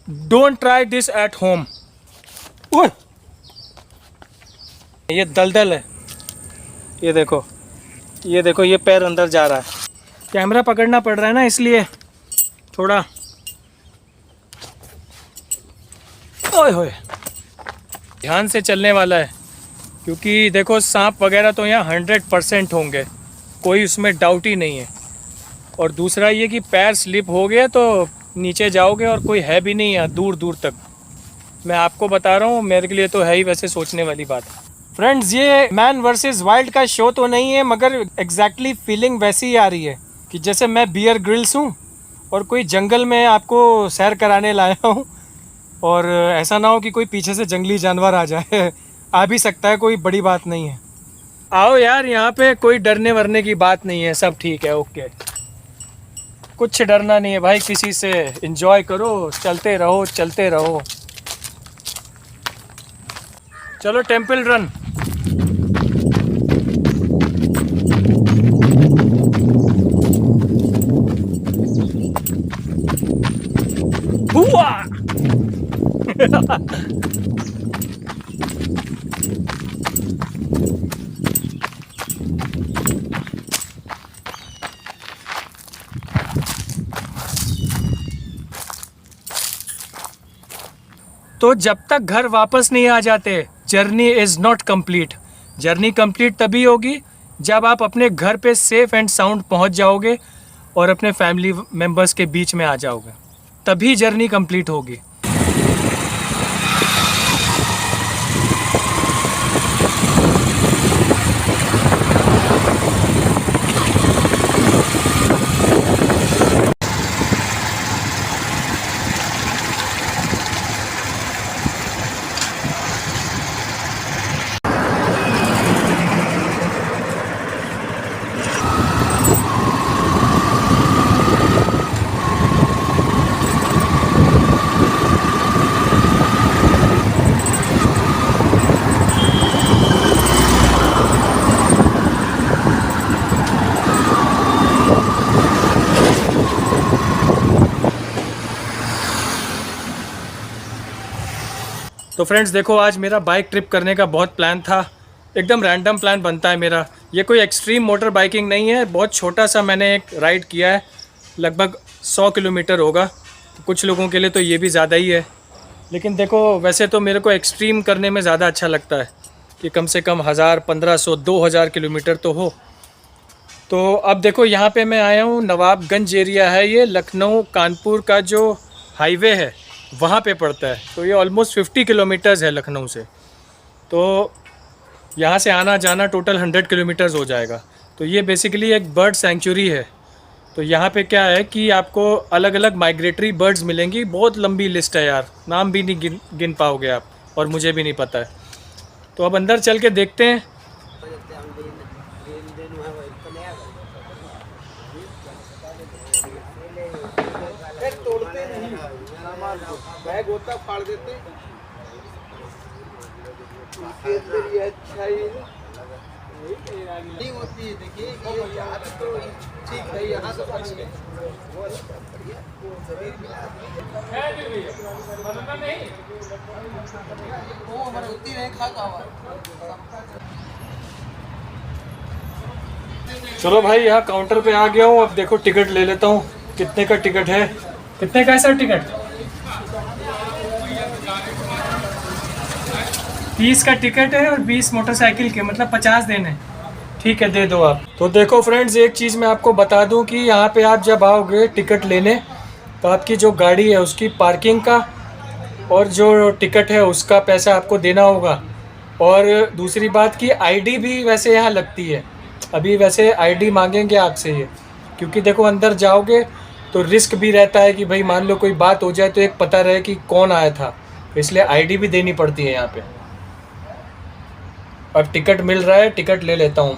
Don't try this at home. ये दलदल है, ये देखो, ये देखो, ये पैर अंदर जा रहा है। कैमरा पकड़ना पड़ रहा है ना, इसलिए थोड़ा ओए होए ध्यान से चलने वाला है, क्योंकि देखो सांप वगैरह तो यहाँ 100% होंगे, कोई उसमें डाउट ही नहीं है। और दूसरा ये कि पैर स्लिप हो गया तो नीचे जाओगे और कोई है भी नहीं यहाँ दूर दूर तक। मैं आपको बता रहा हूँ, मेरे के लिए तो है ही वैसे सोचने वाली बात। फ्रेंड्स, ये मैन वर्सेस वाइल्ड का शो तो नहीं है, मगर एग्जैक्टली फीलिंग वैसी ही आ रही है कि जैसे मैं बियर ग्रिल्स हूँ और कोई जंगल में आपको सैर कराने लाया हूँ, और ऐसा ना हो कि कोई पीछे से जंगली जानवर आ जाए। आ भी सकता है, कोई बड़ी बात नहीं है। आओ यार, यहाँ पे कोई डरने वरने की बात नहीं है, सब ठीक है, ओके। कुछ डरना नहीं है भाई किसी से, एंजॉय करो, चलते रहो चलते रहो। चलो टेंपल रन। हुआ तो जब तक घर वापस नहीं आ जाते, journey is not complete. Journey complete तभी होगी जब आप अपने घर पे सेफ एंड साउंड पहुंच जाओगे और अपने फैमिली मेम्बर्स के बीच में आ जाओगे, तभी जर्नी कंप्लीट होगी। तो फ्रेंड्स देखो, आज मेरा बाइक ट्रिप करने का बहुत प्लान था, एकदम रैंडम प्लान बनता है मेरा। ये कोई एक्सट्रीम मोटर बाइकिंग नहीं है, बहुत छोटा सा मैंने एक राइड किया है, लगभग 100 किलोमीटर होगा। कुछ लोगों के लिए तो ये भी ज़्यादा ही है, लेकिन देखो वैसे तो मेरे को एक्सट्रीम करने में ज़्यादा अच्छा लगता है कि कम से कम 1000, 1500, 2000 किलोमीटर तो हो। तो अब देखो यहाँ पे मैं आया हूँ, नवाबगंज एरिया है ये, लखनऊ कानपुर का जो हाईवे है वहाँ पे पड़ता है। तो ये ऑलमोस्ट 50 किलोमीटर्स है लखनऊ से, तो यहाँ से आना जाना टोटल 100 किलोमीटर्स हो जाएगा। तो ये बेसिकली एक बर्ड सेंचुरी है। तो यहाँ पे क्या है कि आपको अलग अलग माइग्रेटरी बर्ड्स मिलेंगी, बहुत लंबी लिस्ट है यार, नाम भी नहीं गिन पाओगे आप, और मुझे भी नहीं पता है। तो अब अंदर चल के देखते हैं। बैग होता फाड़ देते ये अच्छा ही नहीं होती है। देखिए ये तो ठीक है, यहाँ से बच गए वो हमारे होती नहीं खाता हुआ। चलो भाई, यहाँ काउंटर पे आ गया हूँ, अब देखो टिकट ले लेता हूँ। कितने का टिकट है? कितने का है सर टिकट? 30 का टिकट है और 20 मोटरसाइकिल के, मतलब 50 देने। ठीक है, दे दो आप। तो देखो फ्रेंड्स, एक चीज़ मैं आपको बता दूं कि यहाँ पे आप जब आओगे टिकट लेने, तो आपकी जो गाड़ी है उसकी पार्किंग का और जो टिकट है उसका पैसा आपको देना होगा। और दूसरी बात की आईडी भी वैसे यहाँ लगती है। अभी वैसे आईडी मांगेंगे आपसे ये, क्योंकि देखो अंदर जाओगे तो रिस्क भी रहता है कि भाई मान लो कोई बात हो जाए तो एक पता रहे कि कौन आया था, इसलिए आईडी भी देनी पड़ती है यहाँ पे। अब टिकट मिल रहा है, टिकट ले लेता हूँ।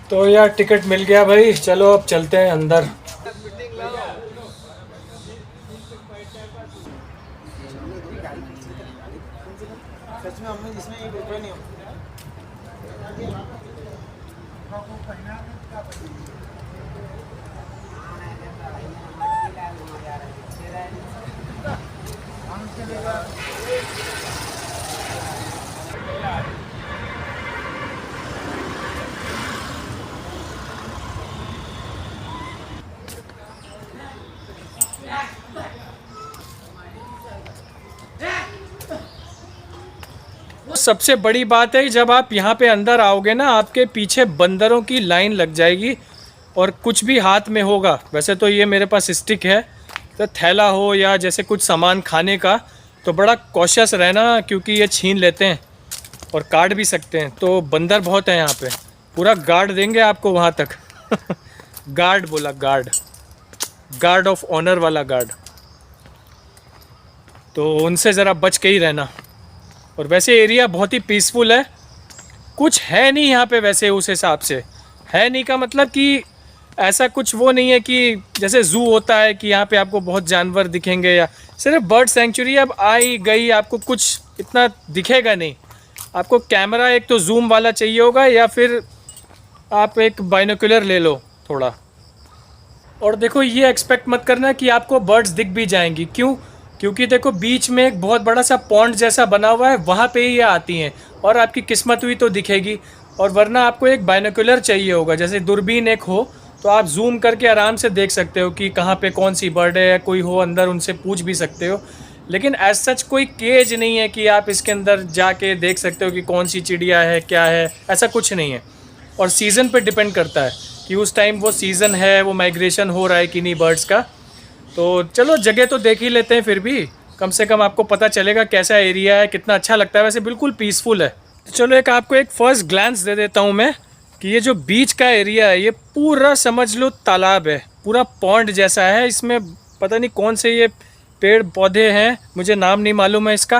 तो यार टिकट मिल गया भाई, चलो अब चलते हैं अंदर। सच में हमने जिसमें ये रुपये नहीं मिलेगा। सबसे बड़ी बात है कि जब आप यहाँ पे अंदर आओगे ना, आपके पीछे बंदरों की लाइन लग जाएगी और कुछ भी हाथ में होगा। वैसे तो ये मेरे पास स्टिक है, तो थैला हो या जैसे कुछ सामान खाने का तो बड़ा कॉशियस रहना, क्योंकि ये छीन लेते हैं और काट भी सकते हैं। तो बंदर बहुत है यहाँ पे, पूरा गार्ड देंगे आपको वहाँ तक। गार्ड बोला, गार्ड, गार्ड ऑफ ऑनर वाला गार्ड। तो उनसे ज़रा बच के ही रहना। और वैसे एरिया बहुत ही पीसफुल है, कुछ है नहीं यहाँ पे वैसे, उस हिसाब से है नहीं का मतलब कि ऐसा कुछ वो नहीं है कि जैसे जू होता है कि यहाँ पे आपको बहुत जानवर दिखेंगे, या सिर्फ बर्ड सेंचुरी अब आई गई, आपको कुछ इतना दिखेगा नहीं। आपको कैमरा एक तो जूम वाला चाहिए होगा, या फिर आप एक बाइनोकुलर ले लो थोड़ा। और देखो ये एक्सपेक्ट मत करना कि आपको बर्ड्स दिख भी जाएंगी, क्यों? क्योंकि देखो बीच में एक बहुत बड़ा सा पॉन्ड जैसा बना हुआ है, वहाँ पे ही ये आती हैं और आपकी किस्मत हुई तो दिखेगी। और वरना आपको एक बाइनोकुलर चाहिए होगा, जैसे दूरबीन एक हो तो आप जूम करके आराम से देख सकते हो कि कहाँ पे कौन सी बर्ड है, कोई हो अंदर उनसे पूछ भी सकते हो। लेकिन एज सच कोई केज नहीं है कि आप इसके अंदर जाके देख सकते हो कि कौन सी चिड़िया है, क्या है, ऐसा कुछ नहीं है। और सीज़न पे डिपेंड करता है कि उस टाइम वो सीज़न है, वो माइग्रेशन हो रहा है कि नहीं बर्ड्स का। तो चलो जगह तो देख ही लेते हैं, फिर भी कम से कम आपको पता चलेगा कैसा एरिया है, कितना अच्छा लगता है। वैसे बिल्कुल पीसफुल है। तो चलो एक आपको एक फ़र्स्ट ग्लैंस दे देता हूँ मैं कि ये जो बीच का एरिया है ये पूरा समझ लो तालाब है, पूरा पॉन्ड जैसा है। इसमें पता नहीं कौन से ये पेड़ पौधे हैं, मुझे नाम नहीं मालूम है इसका,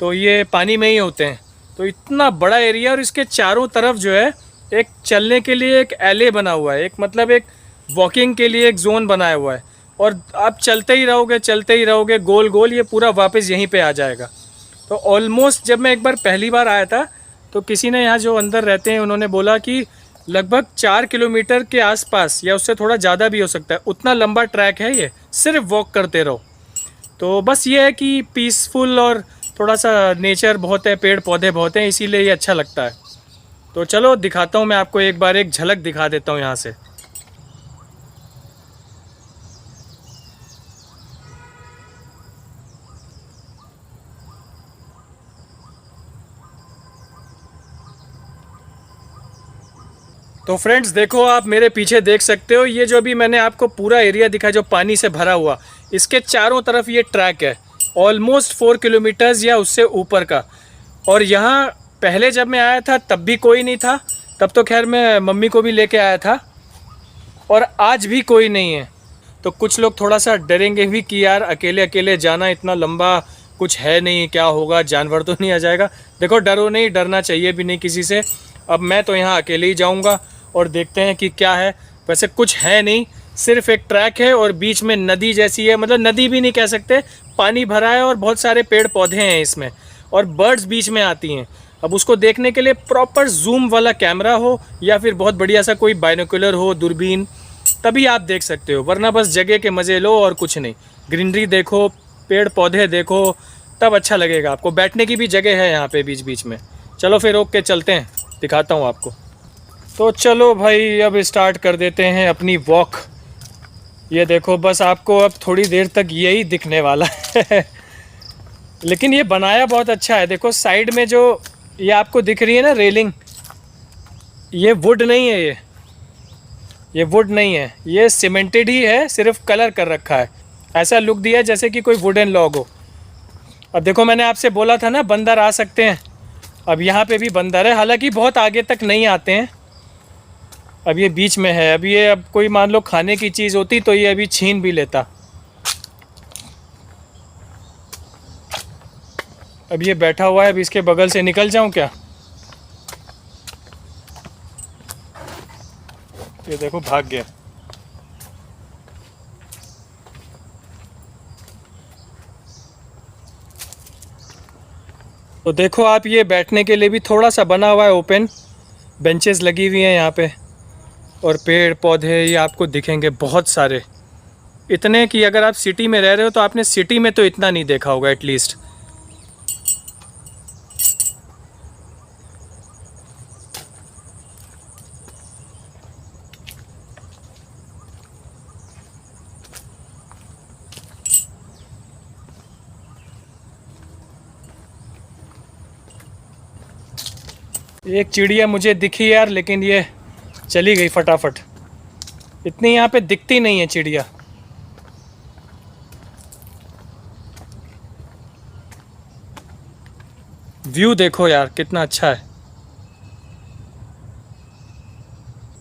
तो ये पानी में ही होते हैं। तो इतना बड़ा एरिया, और इसके चारों तरफ जो है एक चलने के लिए एक एले बना हुआ है, एक मतलब एक वॉकिंग के लिए एक जोन बनाया हुआ है। और आप चलते ही रहोगे गोल गोल, ये पूरा वापस यहीं पे आ जाएगा। तो ऑलमोस्ट जब मैं एक बार पहली बार आया था तो किसी ने यहाँ जो अंदर रहते हैं उन्होंने बोला कि लगभग 4 किलोमीटर के आसपास या उससे थोड़ा ज़्यादा भी हो सकता है, उतना लंबा ट्रैक है ये, सिर्फ वॉक करते रहो। तो बस ये है कि पीसफुल और थोड़ा सा नेचर बहुत है, पेड़ पौधे बहुत हैं, इसीलिए ये अच्छा लगता है। तो चलो दिखाता हूँ मैं आपको, एक बार एक झलक दिखा देता हूँ यहाँ से। तो फ्रेंड्स देखो, आप मेरे पीछे देख सकते हो, ये जो अभी मैंने आपको पूरा एरिया दिखा जो पानी से भरा हुआ, इसके चारों तरफ ये ट्रैक है ऑलमोस्ट 4 किलोमीटर्स या उससे ऊपर का। और यहाँ पहले जब मैं आया था तब भी कोई नहीं था, तब तो खैर मैं मम्मी को भी लेके आया था, और आज भी कोई नहीं है। तो कुछ लोग थोड़ा सा डरेंगे भी कि यार अकेले अकेले जाना, इतना लंबा, कुछ है नहीं, क्या होगा, जानवर तो नहीं आ जाएगा। देखो डरो नहीं, डरना चाहिए भी नहीं किसी से। अब मैं तो यहाँ अकेले ही जाऊँगा और देखते हैं कि क्या है। वैसे कुछ है नहीं, सिर्फ एक ट्रैक है और बीच में नदी जैसी है, मतलब नदी भी नहीं कह सकते, पानी भरा है और बहुत सारे पेड़ पौधे हैं इसमें, और बर्ड्स बीच में आती हैं। अब उसको देखने के लिए प्रॉपर जूम वाला कैमरा हो या फिर बहुत बढ़िया सा कोई बाइनोकुलर हो, दूरबीन, तभी आप देख सकते हो। वरना बस जगह के मज़े लो और कुछ नहीं। ग्रीनरी देखो, पेड़ पौधे देखो, तब अच्छा लगेगा आपको। बैठने की भी जगह है यहाँ पे बीच बीच में। चलो फिर ओके, चलते हैं, दिखाता हूँ आपको। तो चलो भाई अब स्टार्ट कर देते हैं अपनी वॉक। ये देखो बस आपको अब थोड़ी देर तक यही दिखने वाला है। लेकिन ये बनाया बहुत अच्छा है। देखो साइड में जो ये आपको दिख रही है ना रेलिंग, ये वुड नहीं है, ये वुड नहीं है, ये सीमेंटेड ही है, सिर्फ कलर कर रखा है। ऐसा लुक दिया है जैसे कि कोई वुडन लॉग हो। अब देखो मैंने आपसे बोला था ना बंदर आ सकते हैं, अब यहाँ पे भी बंदर है, हालांकि बहुत आगे तक नहीं आते हैं। अब ये बीच में है, अब ये अब कोई मान लो खाने की चीज़ होती तो ये अभी छीन भी लेता। अब ये बैठा हुआ है, अब इसके बगल से निकल जाऊं क्या? ये देखो भाग गया। तो देखो आप, ये बैठने के लिए भी थोड़ा सा बना हुआ है, ओपन बेंचेस लगी हुई हैं यहाँ पे, और पेड़ पौधे ये आपको दिखेंगे बहुत सारे। इतने कि अगर आप सिटी में रह रहे हो तो आपने सिटी में तो इतना नहीं देखा होगा एटलीस्ट। एक चिड़िया मुझे दिखी यार, लेकिन ये चली गई फटाफट। इतनी यहाँ पे दिखती नहीं है चिड़िया। व्यू देखो यार कितना अच्छा है।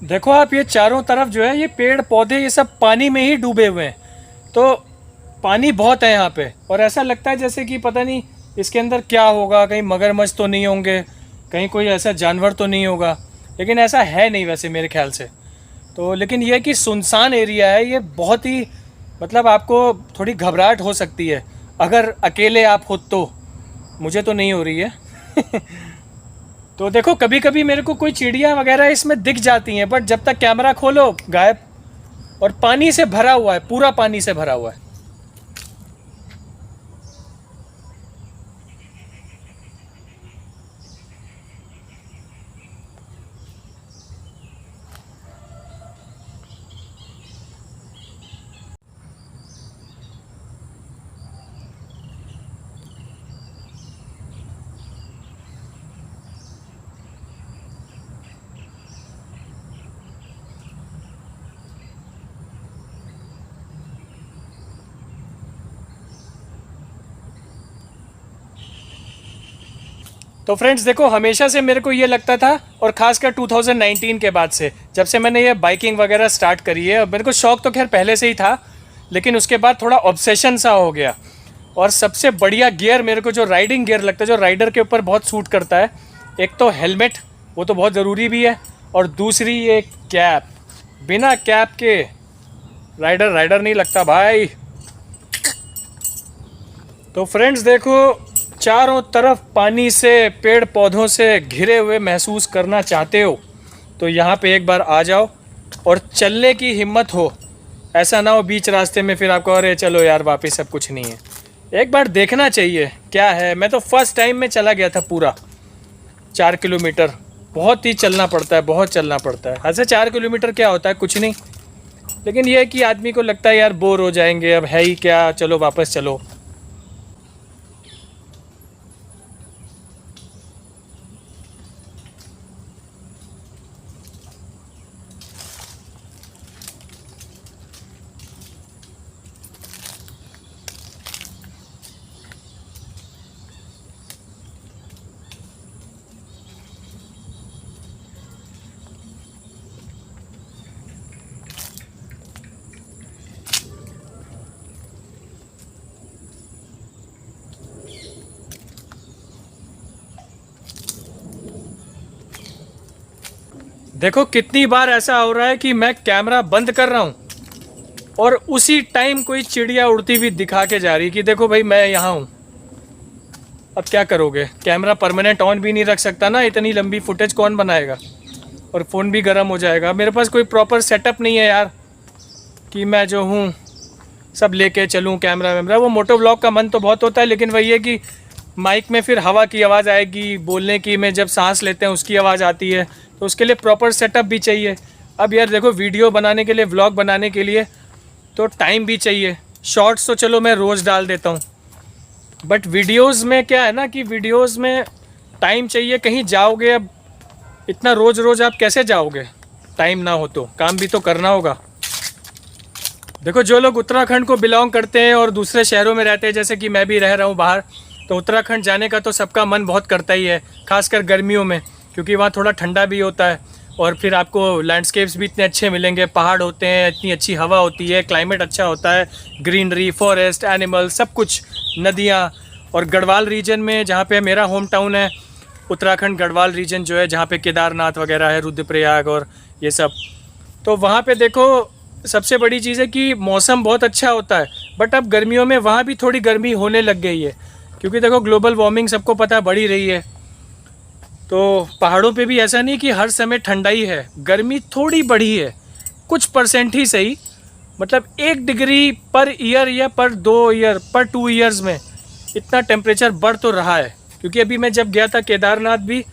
देखो आप, ये चारों तरफ जो है ये पेड़ पौधे ये सब पानी में ही डूबे हुए हैं। तो पानी बहुत है यहाँ पे, और ऐसा लगता है जैसे कि पता नहीं इसके अंदर क्या होगा, कहीं मगरमच्छ तो नहीं होंगे, कहीं कोई ऐसा जानवर तो नहीं होगा, लेकिन ऐसा है नहीं वैसे मेरे ख्याल से तो। लेकिन यह कि सुनसान एरिया है ये, बहुत ही मतलब आपको थोड़ी घबराहट हो सकती है अगर अकेले आप हो तो। मुझे तो नहीं हो रही है तो देखो, कभी कभी मेरे को कोई चिड़िया वगैरह इसमें दिख जाती हैं, बट जब तक कैमरा खोलो गायब। और पानी से भरा हुआ है, पूरा पानी से भरा हुआ है। तो फ्रेंड्स देखो, हमेशा से मेरे को ये लगता था, और ख़ासकर 2019 के बाद से, जब से मैंने ये बाइकिंग वगैरह स्टार्ट करी है, मेरे को शौक़ तो खैर पहले से ही था, लेकिन उसके बाद थोड़ा ऑब्सेशन सा हो गया। और सबसे बढ़िया गियर मेरे को जो राइडिंग गियर लगता है, जो राइडर के ऊपर बहुत सूट करता है, एक तो हेलमेट, वो तो बहुत ज़रूरी भी है, और दूसरी ये कैप। बिना कैप के राइडर राइडर नहीं लगता भाई। तो फ्रेंड्स देखो, चारों तरफ पानी से, पेड़ पौधों से घिरे हुए महसूस करना चाहते हो तो यहाँ पे एक बार आ जाओ, और चलने की हिम्मत हो। ऐसा ना हो बीच रास्ते में फिर आपको अरे चलो यार वापस, सब कुछ नहीं है। एक बार देखना चाहिए क्या है। मैं तो फर्स्ट टाइम में चला गया था पूरा 4 किलोमीटर। बहुत ही चलना पड़ता है, बहुत चलना पड़ता है। ऐसे 4 किलोमीटर क्या होता है, कुछ नहीं, लेकिन यह है कि आदमी को लगता है यार बोर हो जाएंगे, अब है ही क्या, चलो वापस चलो। देखो कितनी बार ऐसा हो रहा है कि मैं कैमरा बंद कर रहा हूँ और उसी टाइम कोई चिड़िया उड़ती हुई दिखा के जा रही है कि देखो भाई मैं यहाँ हूँ। अब क्या करोगे, कैमरा परमानेंट ऑन भी नहीं रख सकता ना, इतनी लंबी फुटेज कौन बनाएगा, और फ़ोन भी गर्म हो जाएगा। मेरे पास कोई प्रॉपर सेटअप नहीं है यार कि मैं जो हूँ सब लेके चलूँ कैमरा वैमरा। वो मोटो व्लॉग का मन तो बहुत होता है, लेकिन वही है कि माइक में फिर हवा की आवाज़ आएगी, बोलने की में जब सांस लेते हैं उसकी आवाज़ आती है, तो उसके लिए प्रॉपर सेटअप भी चाहिए। अब यार देखो, वीडियो बनाने के लिए, व्लॉग बनाने के लिए तो टाइम भी चाहिए। शॉर्ट्स तो चलो मैं रोज़ डाल देता हूँ, बट वीडियोस में क्या है ना कि वीडियोस में टाइम चाहिए। कहीं जाओगे, अब इतना रोज़ रोज़ आप कैसे जाओगे, टाइम ना हो तो काम भी तो करना होगा। देखो, जो लोग उत्तराखंड को बिलोंग करते हैं और दूसरे शहरों में रहते हैं, जैसे कि मैं भी रह रहा हूँ बाहर, तो उत्तराखंड जाने का तो सबका मन बहुत करता ही है, खासकर गर्मियों में, क्योंकि वहाँ थोड़ा ठंडा भी होता है और फिर आपको लैंडस्केप्स भी इतने अच्छे मिलेंगे, पहाड़ होते हैं, इतनी अच्छी हवा होती है, क्लाइमेट अच्छा होता है, ग्रीनरी, फॉरेस्ट, एनिमल, सब कुछ, नदियाँ। और गढ़वाल रीजन में, जहाँ पे मेरा होम टाउन है, उत्तराखंड गढ़वाल रीजन जो है, जहाँ पे केदारनाथ वगैरह है, रुद्रप्रयाग और ये सब, तो वहाँ पे देखो सबसे बड़ी चीज़ है कि मौसम बहुत अच्छा होता है। बट अब गर्मियों में वहाँ भी थोड़ी गर्मी होने लग गई है, क्योंकि देखो ग्लोबल वार्मिंग सबको पता है बढ़ ही रही है। तो पहाड़ों पे भी ऐसा नहीं कि हर समय ठंडा ही है, गर्मी थोड़ी बढ़ी है, कुछ परसेंट ही सही, मतलब 1 डिग्री पर ईयर या पर 2 ईयर पर 2 ईयर्स में इतना टेम्परेचर बढ़ तो रहा है। क्योंकि अभी मैं जब गया था केदारनाथ भी,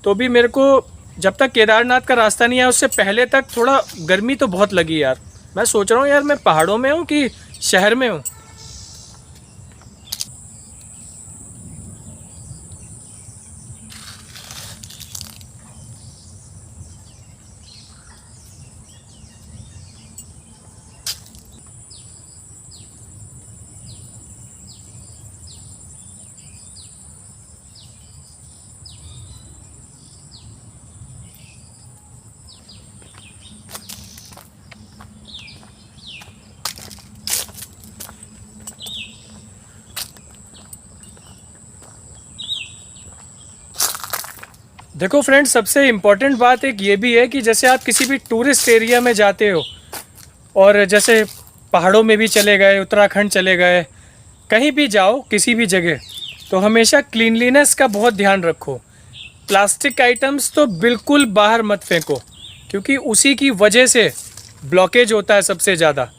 तो भी मेरे को जब तक केदारनाथ का रास्ता नहीं आया उससे पहले तक थोड़ा गर्मी तो बहुत लगी यार। मैं सोच रहा हूँ यार मैं पहाड़ों में हूँ कि शहर में हूँ। देखो फ्रेंड्स, सबसे इम्पोर्टेंट बात एक ये भी है कि जैसे आप किसी भी टूरिस्ट एरिया में जाते हो, और जैसे पहाड़ों में भी चले गए, उत्तराखंड चले गए, कहीं भी जाओ किसी भी जगह, तो हमेशा क्लीनलीनेस का बहुत ध्यान रखो। प्लास्टिक आइटम्स तो बिल्कुल बाहर मत फेंको, क्योंकि उसी की वजह से ब्लॉकेज होता है सबसे ज़्यादा।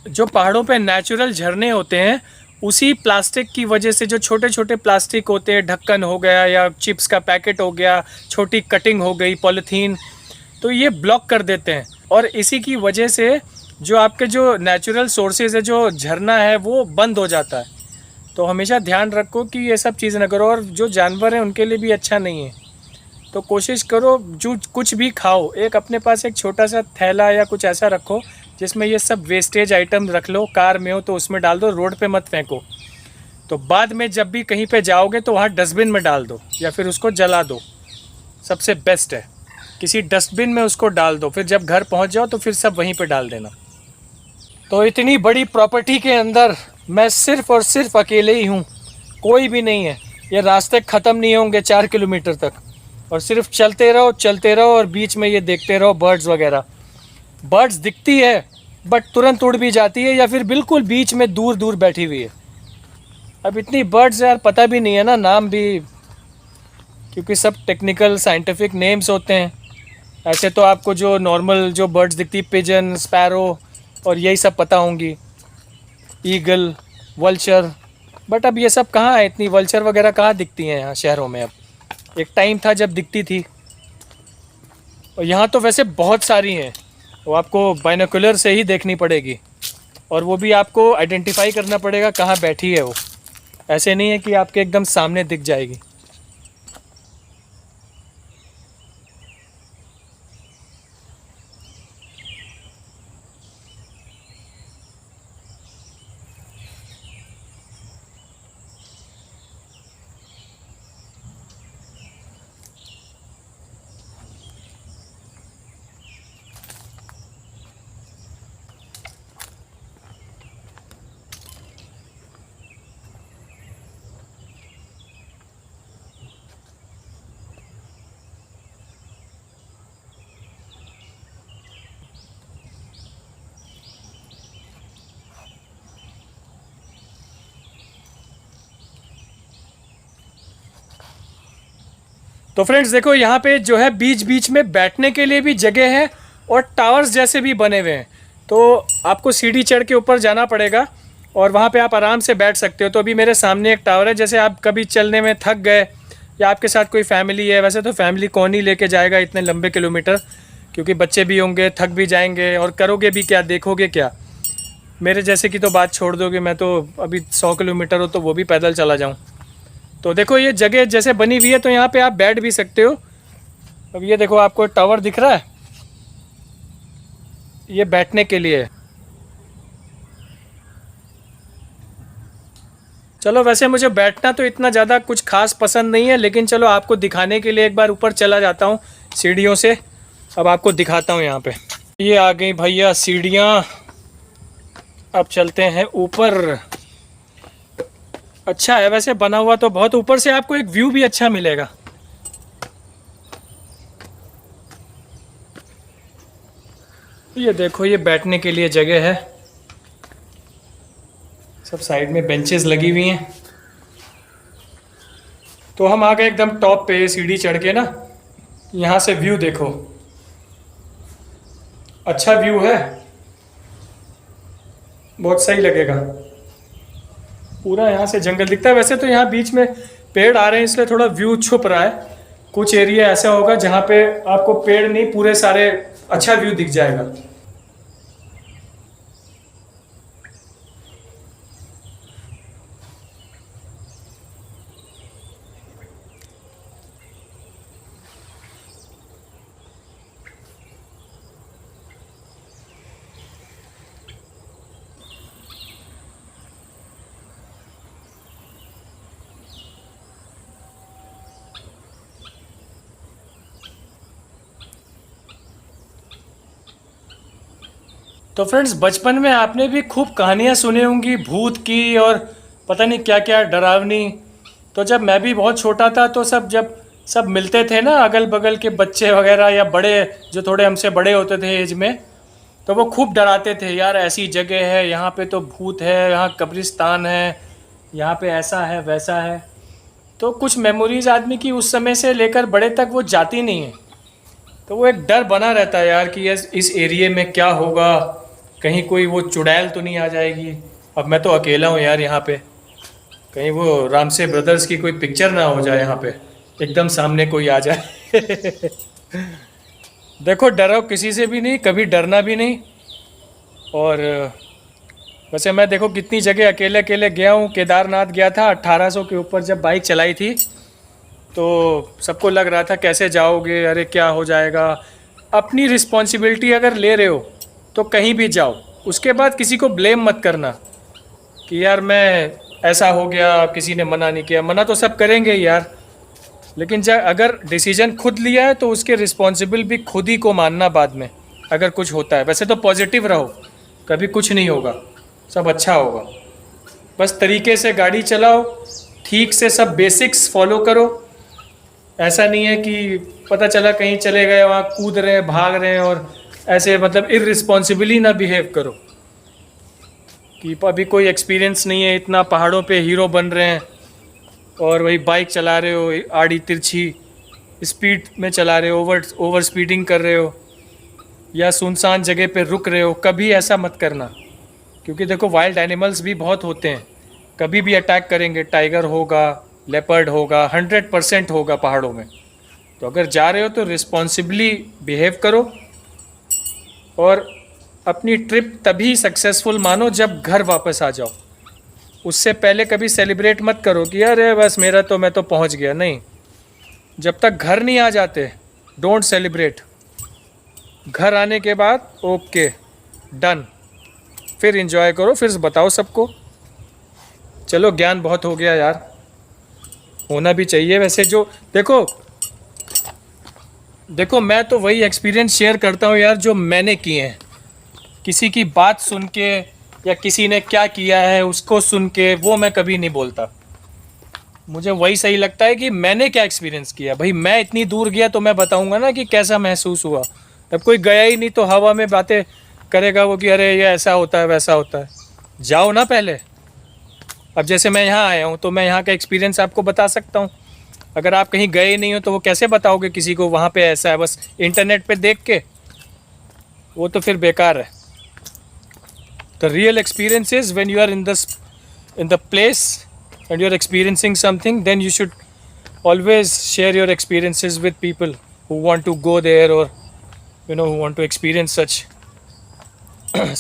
जो पहाड़ों पे नेचुरल झरने होते हैं, उसी प्लास्टिक की वजह से जो छोटे छोटे प्लास्टिक होते हैं, ढक्कन हो गया या चिप्स का पैकेट हो गया, छोटी कटिंग हो गई, पॉलीथीन, तो ये ब्लॉक कर देते हैं। और इसी की वजह से जो आपके जो नेचुरल सोर्सेज है, जो झरना है, वो बंद हो जाता है। तो हमेशा ध्यान रखो कि ये सब चीज़ ना करो। और जो जानवर हैं उनके लिए भी अच्छा नहीं है। तो कोशिश करो जो कुछ भी खाओ, एक अपने पास एक छोटा सा थैला या कुछ ऐसा रखो जिसमें ये सब वेस्टेज आइटम रख लो। कार में हो तो उसमें डाल दो, रोड पे मत फेंको। तो बाद में जब भी कहीं पे जाओगे तो वहाँ डस्टबिन में डाल दो या फिर उसको जला दो, सबसे बेस्ट है। किसी डस्टबिन में उसको डाल दो, फिर जब घर पहुँच जाओ तो फिर सब वहीं पे डाल देना। तो इतनी बड़ी प्रॉपर्टी के अंदर मैं सिर्फ़ और सिर्फ अकेले ही हूँ, कोई भी नहीं है। ये रास्ते ख़त्म नहीं होंगे 4 किलोमीटर तक, और सिर्फ चलते रहो और बीच में ये देखते रहो बर्ड्स वगैरह। बर्ड्स दिखती है बट तुरंत उड़ भी जाती है या फिर बिल्कुल बीच में दूर दूर बैठी हुई है। अब इतनी बर्ड्स यार पता भी नहीं है ना नाम भी, क्योंकि सब टेक्निकल साइंटिफिक नेम्स होते हैं। ऐसे तो आपको जो नॉर्मल जो बर्ड्स दिखती, पिजन, स्पैरो और यही सब पता होंगी, ईगल, वल्चर। बट अब ये सब कहाँ है, इतनी वल्चर वगैरह कहाँ दिखती हैं यहाँ शहरों में। अब एक टाइम था जब दिखती थी, और यहाँ तो वैसे बहुत सारी हैं। वो आपको बाइनोकुलर से ही देखनी पड़ेगी, और वो भी आपको आइडेंटिफाई करना पड़ेगा कहाँ बैठी है वो। ऐसे नहीं है कि आपके एकदम सामने दिख जाएगी। तो फ्रेंड्स देखो, यहाँ पे जो है बीच बीच में बैठने के लिए भी जगह है, और टावर्स जैसे भी बने हुए हैं। तो आपको सीढ़ी चढ़ के ऊपर जाना पड़ेगा, और वहाँ पे आप आराम से बैठ सकते हो। तो अभी मेरे सामने एक टावर है, जैसे आप कभी चलने में थक गए या आपके साथ कोई फैमिली है, वैसे तो फैमिली कौन ही लेके जाएगा इतने लंबे किलोमीटर, क्योंकि बच्चे भी होंगे, थक भी जाएंगे, और करोगे भी क्या, देखोगे क्या। मेरे जैसे की तो बात छोड़ दोगे, मैं तो अभी 100 किलोमीटर हो तो वो भी पैदल चला जाऊँ। तो देखो ये जगह जैसे बनी हुई है, तो यहाँ पे आप बैठ भी सकते हो। अब ये देखो आपको टावर दिख रहा है, ये बैठने के लिए है। चलो वैसे मुझे बैठना तो इतना ज़्यादा कुछ खास पसंद नहीं है, लेकिन चलो आपको दिखाने के लिए एक बार ऊपर चला जाता हूँ सीढ़ियों से। अब आपको दिखाता हूँ यहाँ पे, ये आ गई भैया सीढ़ियाँ। अब चलते हैं ऊपर। अच्छा है वैसे बना हुआ तो बहुत, ऊपर से आपको एक व्यू भी अच्छा मिलेगा। ये देखो ये बैठने के लिए जगह है, सब साइड में बेंचेस लगी हुई हैं। तो हम आ गए एकदम टॉप पे सीढ़ी चढ़ के ना। यहाँ से व्यू देखो, अच्छा व्यू है। बहुत सही लगेगा। पूरा यहाँ से जंगल दिखता है। वैसे तो यहाँ बीच में पेड़ आ रहे हैं इसलिए थोड़ा व्यू छुप रहा है। कुछ एरिया ऐसा होगा जहाँ पे आपको पेड़ नहीं, पूरे सारे अच्छा व्यू दिख जाएगा। तो फ्रेंड्स, बचपन में आपने भी खूब कहानियाँ सुनी होंगी भूत की और पता नहीं क्या क्या डरावनी। तो जब मैं भी बहुत छोटा था तो सब मिलते थे ना, अगल बगल के बच्चे वगैरह या बड़े जो थोड़े हमसे बड़े होते थे एज में, तो वो खूब डराते थे, यार ऐसी जगह है, यहाँ पे तो भूत है, यहाँ कब्रिस्तान है, यहाँ पे ऐसा है वैसा है। तो कुछ मेमोरीज आदमी की उस समय से लेकर बड़े तक वो जाती नहीं है। तो वो एक डर बना रहता है यार कि इस एरिए में क्या होगा, कहीं कोई वो चुड़ैल तो नहीं आ जाएगी। अब मैं तो अकेला हूँ यार यहाँ पे, कहीं वो रामसे ब्रदर्स की कोई पिक्चर ना हो जाए यहाँ पे, एकदम सामने कोई आ जाए। देखो, डरो किसी से भी नहीं, कभी डरना भी नहीं। और वैसे मैं देखो कितनी जगह अकेले अकेले गया हूँ। केदारनाथ गया था 1800 के ऊपर जब बाइक चलाई थी, तो सबको लग रहा था कैसे जाओगे, अरे क्या हो जाएगा। अपनी रिस्पॉन्सिबिलिटी अगर ले रहे हो तो कहीं भी जाओ, उसके बाद किसी को ब्लेम मत करना कि यार मैं ऐसा हो गया, किसी ने मना नहीं किया। मना तो सब करेंगे यार, लेकिन जब अगर डिसीजन खुद लिया है तो उसके रिस्पॉन्सिबल भी खुद ही को मानना बाद में, अगर कुछ होता है। वैसे तो पॉजिटिव रहो, कभी कुछ नहीं होगा, सब अच्छा होगा। बस तरीके से गाड़ी चलाओ, ठीक से सब बेसिक्स फॉलो करो। ऐसा नहीं है कि पता चला कहीं चले गए, वहाँ कूद रहे हैं, भाग रहे हैं और ऐसे मतलब इररिस्पॉन्सिबली ना बिहेव करो कि अभी कोई एक्सपीरियंस नहीं है, इतना पहाड़ों पे हीरो बन रहे हैं और वही बाइक चला रहे हो आड़ी तिरछी स्पीड में चला रहे हो, ओवर स्पीडिंग कर रहे हो या सुनसान जगह पे रुक रहे हो। कभी ऐसा मत करना, क्योंकि देखो वाइल्ड एनिमल्स भी बहुत होते हैं, कभी भी अटैक करेंगे। टाइगर होगा, लेपर्ड होगा, 100% होगा पहाड़ों में। तो अगर जा रहे हो तो रिस्पॉन्सिबली बिहेव करो और अपनी ट्रिप तभी सक्सेसफुल मानो जब घर वापस आ जाओ। उससे पहले कभी सेलिब्रेट मत करो कि अरे बस मेरा तो, मैं तो पहुंच गया। नहीं, जब तक घर नहीं आ जाते डोंट सेलिब्रेट। घर आने के बाद ओके डन, फिर एंजॉय करो, फिर बताओ सबको। चलो, ज्ञान बहुत हो गया यार, होना भी चाहिए वैसे। जो देखो मैं तो वही एक्सपीरियंस शेयर करता हूँ यार जो मैंने किए हैं। किसी की बात सुन के या किसी ने क्या किया है उसको सुन के वो मैं कभी नहीं बोलता। मुझे वही सही लगता है कि मैंने क्या एक्सपीरियंस किया। भाई मैं इतनी दूर गया तो मैं बताऊंगा ना कि कैसा महसूस हुआ। अब कोई गया ही नहीं तो हवा में बातें करेगा वो कि अरे ये ऐसा होता है वैसा होता है। जाओ ना पहले। अब जैसे मैं यहाँ आया हूँ तो मैं यहाँ का एक्सपीरियंस आपको बता सकता हूँ। अगर आप कहीं गए नहीं हो तो वो कैसे बताओगे किसी को वहाँ पे ऐसा है, बस इंटरनेट पे देख के? वो तो फिर बेकार है। The real experience is when you are in the place and you're experiencing something, then you should always share your experiences with people who want to go there or who want to experience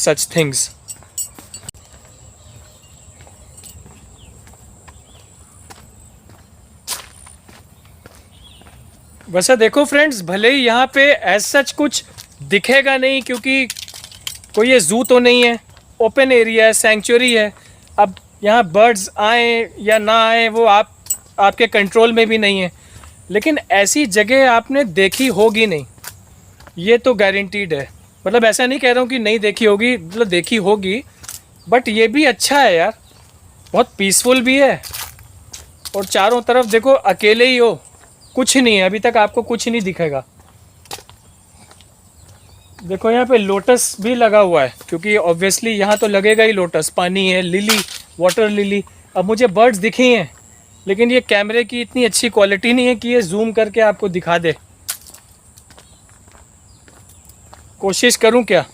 such things. वैसे देखो friends, भले ही यहाँ पे as such कुछ दिखेगा नहीं क्योंकि कोई ये जू तो नहीं है, ओपन एरिया है, सैंक्चुरी है। अब यहाँ बर्ड्स आए या ना आए वो आपके कंट्रोल में भी नहीं है, लेकिन ऐसी जगह आपने देखी होगी नहीं, ये तो गारंटीड है। मतलब ऐसा नहीं कह रहा हूँ कि नहीं देखी होगी, मतलब देखी होगी, बट ये भी अच्छा है यार, बहुत पीसफुल भी है। और चारों तरफ देखो अकेले ही हो, कुछ नहीं है, अभी तक आपको कुछ नहीं दिखेगा। देखो यहाँ पे लोटस भी लगा हुआ है क्योंकि ऑब्वियसली यहाँ तो लगेगा ही लोटस, पानी है, लिली, वाटर लिली। अब मुझे बर्ड्स दिखे हैं लेकिन ये कैमरे की इतनी अच्छी क्वालिटी नहीं है कि ये जूम करके आपको दिखा दे। कोशिश करूं क्या?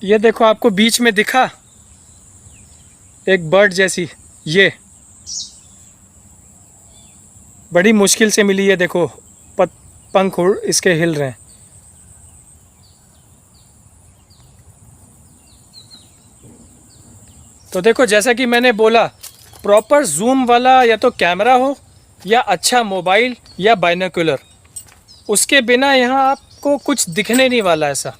ये देखो, आपको बीच में दिखा एक बर्ड जैसी, ये बड़ी मुश्किल से मिली है। देखो पंख इसके हिल रहे हैं। तो देखो, जैसा कि मैंने बोला, प्रॉपर जूम वाला या तो कैमरा हो या अच्छा मोबाइल या बाइनोकुलर, उसके बिना यहाँ आपको कुछ दिखने नहीं वाला। ऐसा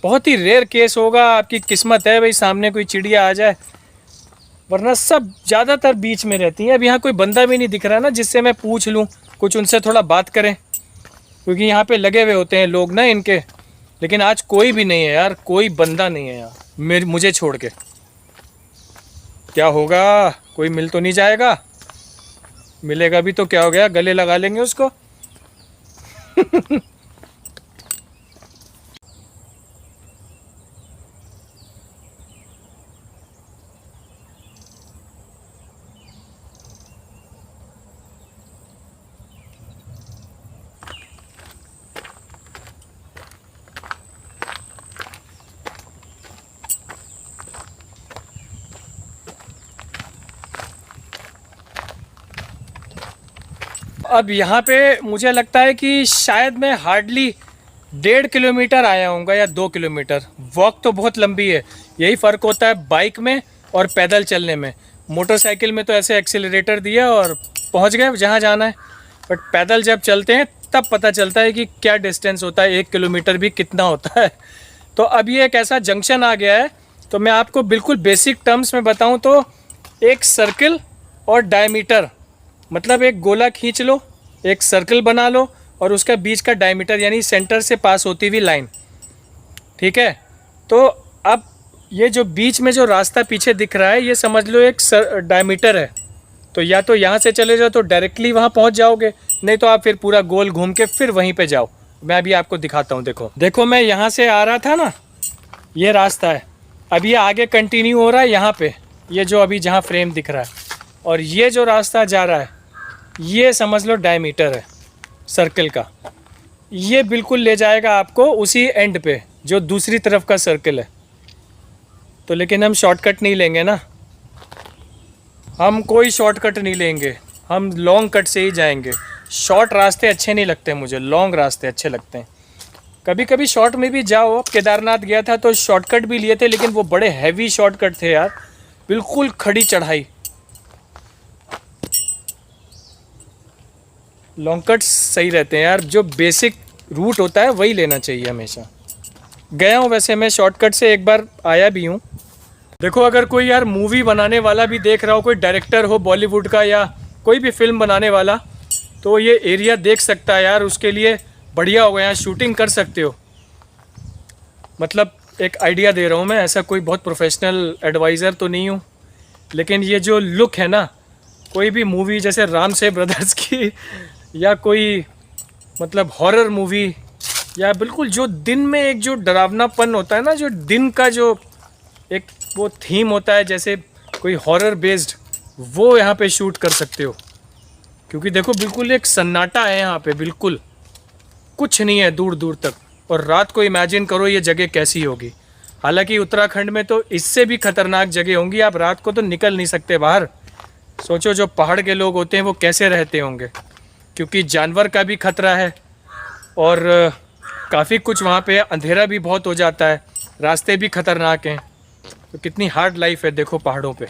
बहुत ही रेयर केस होगा, आपकी किस्मत है भाई सामने कोई चिड़िया आ जाए, वरना सब ज़्यादातर बीच में रहती हैं। अब यहाँ कोई बंदा भी नहीं दिख रहा ना जिससे मैं पूछ लूँ, कुछ उनसे थोड़ा बात करें, क्योंकि यहाँ पे लगे हुए होते हैं लोग ना इनके। लेकिन आज कोई भी नहीं है यार, कोई बंदा नहीं है यहाँ मुझे छोड़ के। क्या होगा, कोई मिल तो नहीं जाएगा? मिलेगा भी तो क्या हो गया, गले लगा लेंगे उसको। अब यहाँ पे मुझे लगता है कि शायद मैं हार्डली 1.5 किलोमीटर आया हूँगा या 2 किलोमीटर। वॉक तो बहुत लंबी है, यही फ़र्क होता है बाइक में और पैदल चलने में। मोटरसाइकिल में तो ऐसे एक्सीलरेटर दिया और पहुँच गए जहाँ जाना है, बट पैदल जब चलते हैं तब पता चलता है कि क्या डिस्टेंस होता है, 1 किलोमीटर भी कितना होता है। तो अब ये एक ऐसा जंक्शन आ गया है, तो मैं आपको बिल्कुल बेसिक टर्म्स में बताऊँ तो एक सर्किल और डायमीटर, मतलब एक गोला खींच लो, एक सर्कल बना लो और उसका बीच का डायमीटर यानी सेंटर से पास होती हुई लाइन, ठीक है। तो अब ये जो बीच में जो रास्ता पीछे दिख रहा है, ये समझ लो एक डायमीटर है। तो या तो यहाँ से चले जाओ तो डायरेक्टली वहाँ पहुँच जाओगे, नहीं तो आप फिर पूरा गोल घूम के फिर वहीं पे जाओ। मैं अभी आपको दिखाता हूँ। देखो मैं यहाँ से आ रहा था ना, ये रास्ता है, अब ये आगे कंटिन्यू हो रहा है यहाँ पे, ये जो अभी जहाँ फ्रेम दिख रहा है, और ये जो रास्ता जा रहा है ये समझ लो डायमीटर है सर्कल का। ये बिल्कुल ले जाएगा आपको उसी एंड पे जो दूसरी तरफ का सर्कल है। तो लेकिन हम शॉर्टकट नहीं लेंगे ना, हम कोई शॉर्टकट नहीं लेंगे, हम लॉन्ग कट से ही जाएंगे। शॉर्ट रास्ते अच्छे नहीं लगते मुझे, लॉन्ग रास्ते अच्छे लगते हैं। कभी कभी शॉर्ट में भी जाओ, केदारनाथ गया था तो शॉर्टकट भी लिए थे, लेकिन वो बड़े हैवी शॉर्टकट थे यार, बिल्कुल खड़ी चढ़ाई। लॉन्ग कट सही रहते हैं यार, जो बेसिक रूट होता है वही लेना चाहिए हमेशा। गया हूँ वैसे मैं शॉर्टकट से, एक बार आया भी हूँ। देखो अगर कोई यार मूवी बनाने वाला भी देख रहा हो, कोई डायरेक्टर हो बॉलीवुड का या कोई भी फिल्म बनाने वाला, तो ये एरिया देख सकता है यार, उसके लिए बढ़िया होगा, यहाँ शूटिंग कर सकते हो। मतलब एक आइडिया दे रहा हूँ मैं, ऐसा कोई बहुत प्रोफेशनल एडवाइज़र तो नहीं हूँ, लेकिन ये जो लुक है ना, कोई भी मूवी जैसे राम से ब्रदर्स की या कोई मतलब हॉरर मूवी, या बिल्कुल जो दिन में एक जो डरावनापन होता है ना, जो दिन का जो एक वो थीम होता है जैसे कोई हॉरर बेस्ड, वो यहाँ पे शूट कर सकते हो। क्योंकि देखो बिल्कुल एक सन्नाटा है यहाँ पे, बिल्कुल कुछ नहीं है दूर दूर तक। और रात को इमेजिन करो ये जगह कैसी होगी। हालांकि उत्तराखंड में तो इससे भी खतरनाक जगह होंगी, आप रात को तो निकल नहीं सकते बाहर। सोचो जो पहाड़ के लोग होते हैं वो कैसे रहते होंगे, क्योंकि जानवर का भी खतरा है और काफ़ी कुछ वहाँ पे अंधेरा भी बहुत हो जाता है, रास्ते भी खतरनाक हैं। तो कितनी हार्ड लाइफ है देखो पहाड़ों पे।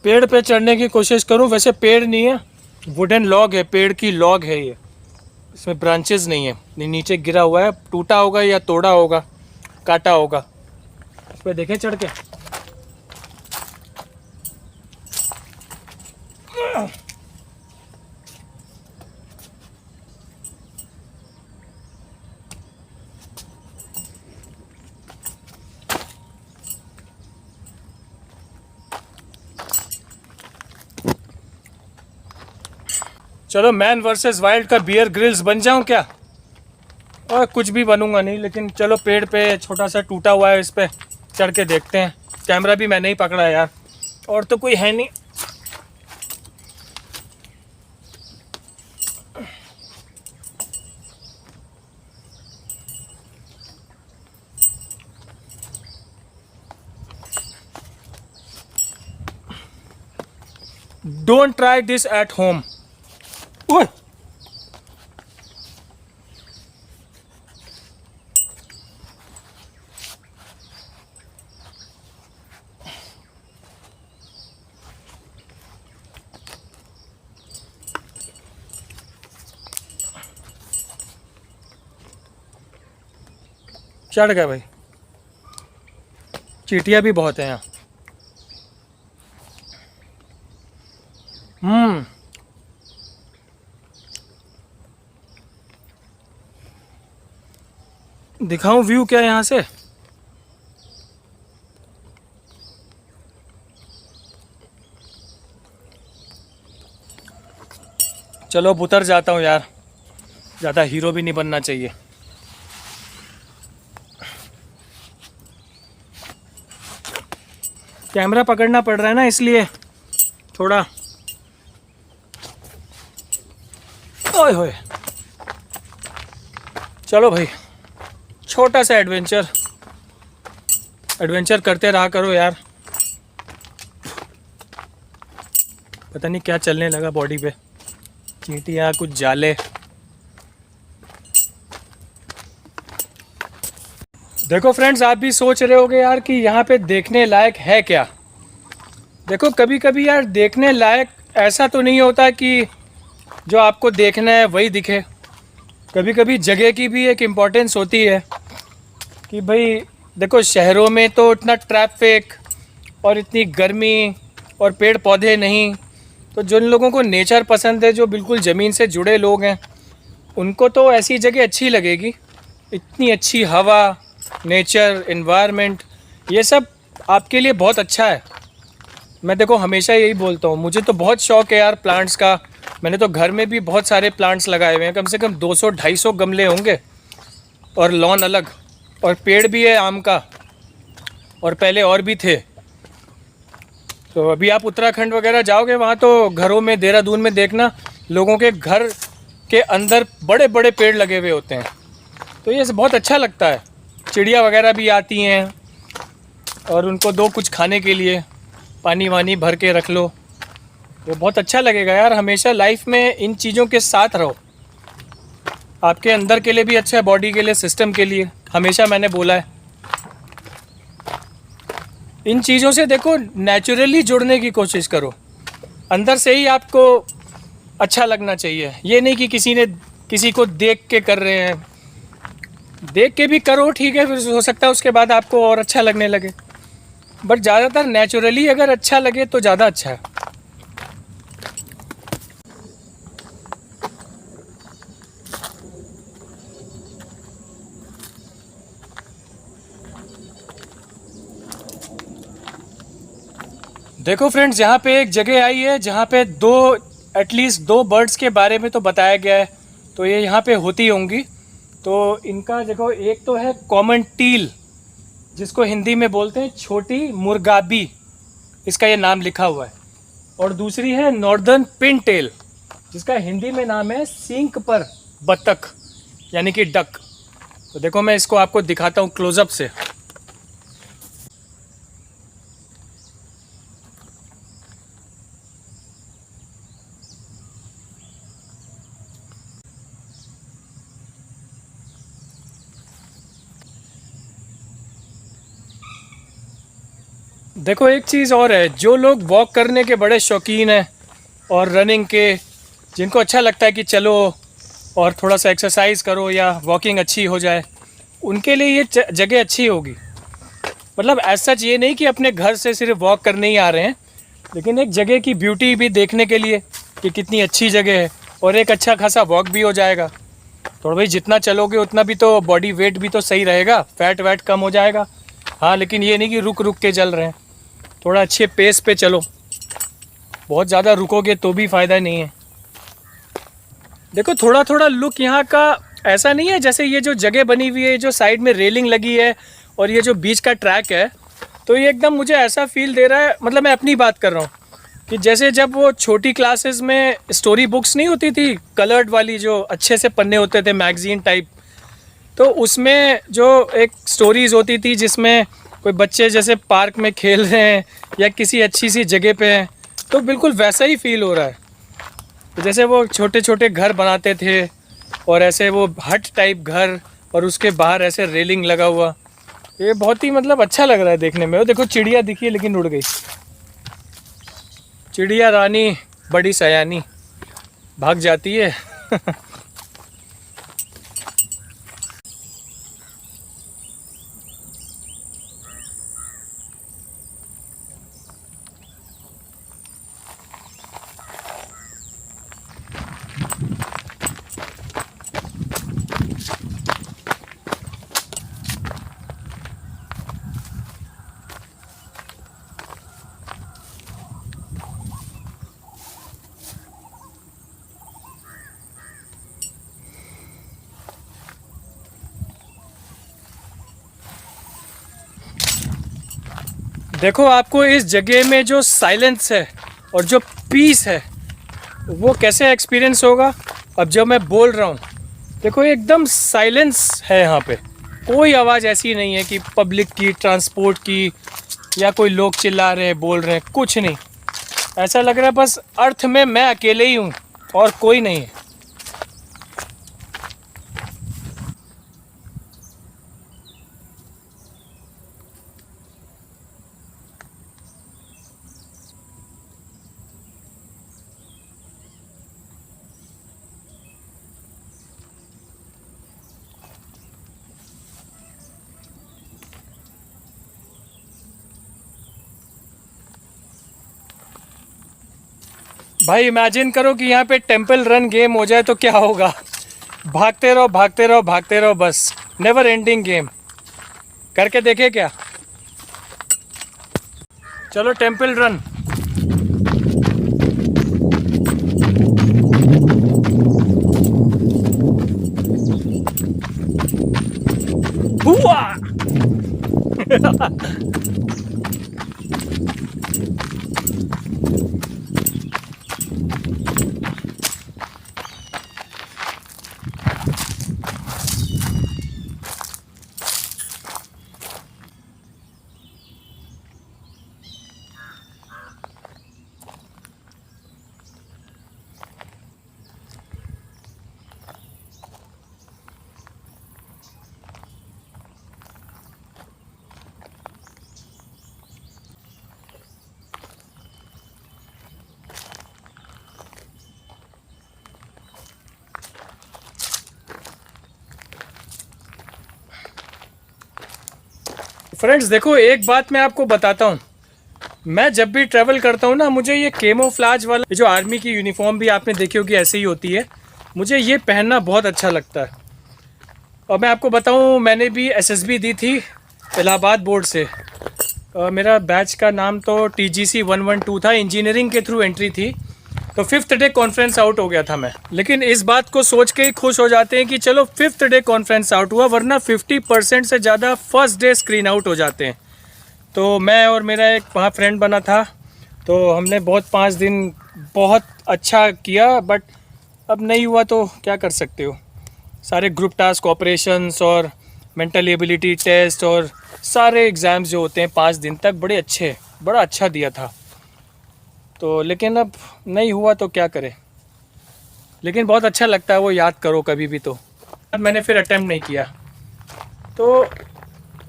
पेड़ पे चढ़ने की कोशिश करूं, वैसे पेड़ नहीं है, वुडन लॉग है, पेड़ की लॉग है ये, इसमें ब्रांचेस नहीं है, नीचे गिरा हुआ है, टूटा होगा या तोड़ा होगा, काटा होगा। इस पे देखें चढ़ के, चलो मैन वर्सेस वाइल्ड का बियर ग्रिल्स बन जाऊं क्या? और कुछ भी बनूंगा नहीं, लेकिन चलो पेड़ पे छोटा सा टूटा हुआ है, इस पे चढ़ के देखते हैं। कैमरा भी मैंने ही पकड़ा है यार, और तो कोई है नहीं। Don't try this at home. ओए चढ़ गए भाई, चींटियां भी बहुत हैं यहाँ। दिखाऊं व्यू क्या यहाँ से? चलो अब उतर जाता हूँ यार, ज़्यादा हीरो भी नहीं बनना चाहिए। कैमरा पकड़ना पड़ रहा है ना, इसलिए थोड़ा। ओए होए, चलो भाई, छोटा सा एडवेंचर करते रहा करो यार। पता नहीं क्या चलने लगा बॉडी पे, चींटियाँ, कुछ जाले। देखो फ्रेंड्स, आप भी सोच रहे होगे यार कि यहाँ पे देखने लायक है क्या। देखो कभी कभी यार देखने लायक ऐसा तो नहीं होता कि जो आपको देखना है वही दिखे। कभी कभी जगह की भी एक इम्पोर्टेंस होती है कि भाई देखो, शहरों में तो इतना ट्रैफिक और इतनी गर्मी और पेड़ पौधे नहीं, तो जिन लोगों को नेचर पसंद है, जो बिल्कुल ज़मीन से जुड़े लोग हैं, उनको तो ऐसी जगह अच्छी लगेगी। इतनी अच्छी हवा, नेचर, एनवायरनमेंट, ये सब आपके लिए बहुत अच्छा है। मैं देखो हमेशा यही बोलता हूँ, मुझे तो बहुत शौक है यार प्लांट्स का। मैंने तो घर में भी बहुत सारे प्लांट्स लगाए हुए हैं, कम से कम 200-250 गमले होंगे, और लॉन अलग, और पेड़ भी है आम का, और पहले और भी थे। तो अभी आप उत्तराखंड वगैरह जाओगे, वहाँ तो घरों में, देहरादून में देखना, लोगों के घर के अंदर बड़े बड़े पेड़ लगे हुए होते हैं। तो ये बहुत अच्छा लगता है। चिड़िया वगैरह भी आती हैं, और उनको दो कुछ खाने के लिए, पानी वानी भर के रख लो, तो बहुत अच्छा लगेगा यार। हमेशा लाइफ में इन चीज़ों के साथ रहो, आपके अंदर के लिए भी अच्छा है, बॉडी के लिए, सिस्टम के लिए। हमेशा मैंने बोला है, इन चीज़ों से देखो नेचुरली जुड़ने की कोशिश करो। अंदर से ही आपको अच्छा लगना चाहिए, ये नहीं कि किसी को देख के कर रहे हैं। देख के भी करो, ठीक है, फिर हो सकता है उसके बाद आपको और अच्छा लगने लगे, बट ज़्यादातर नेचुरली अगर अच्छा लगे तो ज़्यादा अच्छा है। देखो फ्रेंड्स, यहाँ पे एक जगह आई है जहाँ पे एटलीस्ट दो बर्ड्स के बारे में तो बताया गया है, तो ये यहाँ पे होती होंगी। तो इनका देखो, एक तो है कॉमन टील, जिसको हिंदी में बोलते हैं छोटी मुर्गाबी, इसका ये नाम लिखा हुआ है। और दूसरी है नॉर्दर्न पिन टेल, जिसका हिंदी में नाम है सींग पर बतख, यानी कि डक। तो देखो मैं इसको आपको दिखाता हूँ क्लोजअप से। देखो एक चीज़ और है, जो लोग वॉक करने के बड़े शौकीन हैं और रनिंग के, जिनको अच्छा लगता है कि चलो और थोड़ा सा एक्सरसाइज करो या वॉकिंग अच्छी हो जाए, उनके लिए ये जगह अच्छी होगी। मतलब ऐसा सच ये नहीं कि अपने घर से सिर्फ वॉक करने ही आ रहे हैं, लेकिन एक जगह की ब्यूटी भी देखने के लिए कि कितनी अच्छी जगह है, और एक अच्छा खासा वॉक भी हो जाएगा। तो भाई जितना चलोगे उतना भी तो बॉडी वेट भी तो सही रहेगा, फैट वैट कम हो जाएगा। हाँ, लेकिन ये नहीं कि रुक रुक के चल रहे हैं, थोड़ा अच्छे पेस पे चलो। बहुत ज़्यादा रुकोगे तो भी फ़ायदा नहीं है। देखो थोड़ा थोड़ा लुक यहाँ का ऐसा नहीं है, जैसे ये जो जगह बनी हुई है, जो साइड में रेलिंग लगी है और ये जो बीच का ट्रैक है, तो ये एकदम मुझे ऐसा फील दे रहा है, मतलब मैं अपनी बात कर रहा हूँ, कि जैसे जब वो छोटी क्लासेस में स्टोरी बुक्स नहीं होती थी कलर्ड वाली, जो अच्छे से पन्ने होते थे मैगजीन टाइप, तो उसमें जो एक स्टोरीज़ होती थी जिसमें कोई बच्चे जैसे पार्क में खेल रहे हैं या किसी अच्छी सी जगह पे हैं, तो बिल्कुल वैसा ही फील हो रहा है। तो जैसे वो छोटे छोटे घर बनाते थे और ऐसे वो हट टाइप घर, और उसके बाहर ऐसे रेलिंग लगा हुआ, ये बहुत ही मतलब अच्छा लग रहा है देखने में। वो देखो चिड़िया दिखी है लेकिन उड़ गई। चिड़िया रानी बड़ी सयानी, भाग जाती है। देखो आपको इस जगह में जो साइलेंस है और जो पीस है वो कैसे एक्सपीरियंस होगा अब जब मैं बोल रहा हूँ। देखो एकदम साइलेंस है यहाँ पे, कोई आवाज़ ऐसी नहीं है कि पब्लिक की, ट्रांसपोर्ट की, या कोई लोग चिल्ला रहे हैं, बोल रहे हैं, कुछ नहीं। ऐसा लग रहा है बस अर्थ में मैं अकेले ही हूँ और कोई नहीं है। भाई इमेजिन करो कि यहाँ पे टेम्पल रन गेम हो जाए तो क्या होगा। भागते रहो भागते रहो भागते रहो, बस नेवर एंडिंग गेम। करके देखे क्या? चलो टेम्पल रन। हुआ। फ्रेंड्स देखो एक बात मैं आपको बताता हूँ, मैं जब भी ट्रैवल करता हूँ ना, मुझे ये कैमोफ्लेज वाला जो आर्मी की यूनिफॉर्म भी आपने देखी होगी ऐसे ही होती है, मुझे ये पहनना बहुत अच्छा लगता है। और मैं आपको बताऊँ, मैंने भी एसएसबी दी थी इलाहाबाद बोर्ड से। मेरा बैच का नाम तो TGC 112 था, इंजीनियरिंग के थ्रू एंट्री थी। तो 5th डे कॉन्फ्रेंस आउट हो गया था मैं, लेकिन इस बात को सोच के ही खुश हो जाते हैं कि चलो 5th डे कॉन्फ्रेंस आउट हुआ, वरना 50% से ज़्यादा फर्स्ट डे स्क्रीन आउट हो जाते हैं। तो मैं और मेरा एक वहाँ फ्रेंड बना था, तो हमने बहुत 5 दिन बहुत अच्छा किया, बट अब नहीं हुआ तो क्या कर सकते हो। सारे ग्रुप टास्क, ऑपरेशंस और मेंटल एबिलिटी टेस्ट और सारे एग्ज़ाम्स जो होते हैं 5 दिन तक बड़ा अच्छा दिया था। तो लेकिन अब नहीं हुआ तो क्या करें, लेकिन बहुत अच्छा लगता है वो याद करो कभी भी। तो अब मैंने फिर अटेम्प्ट नहीं किया, तो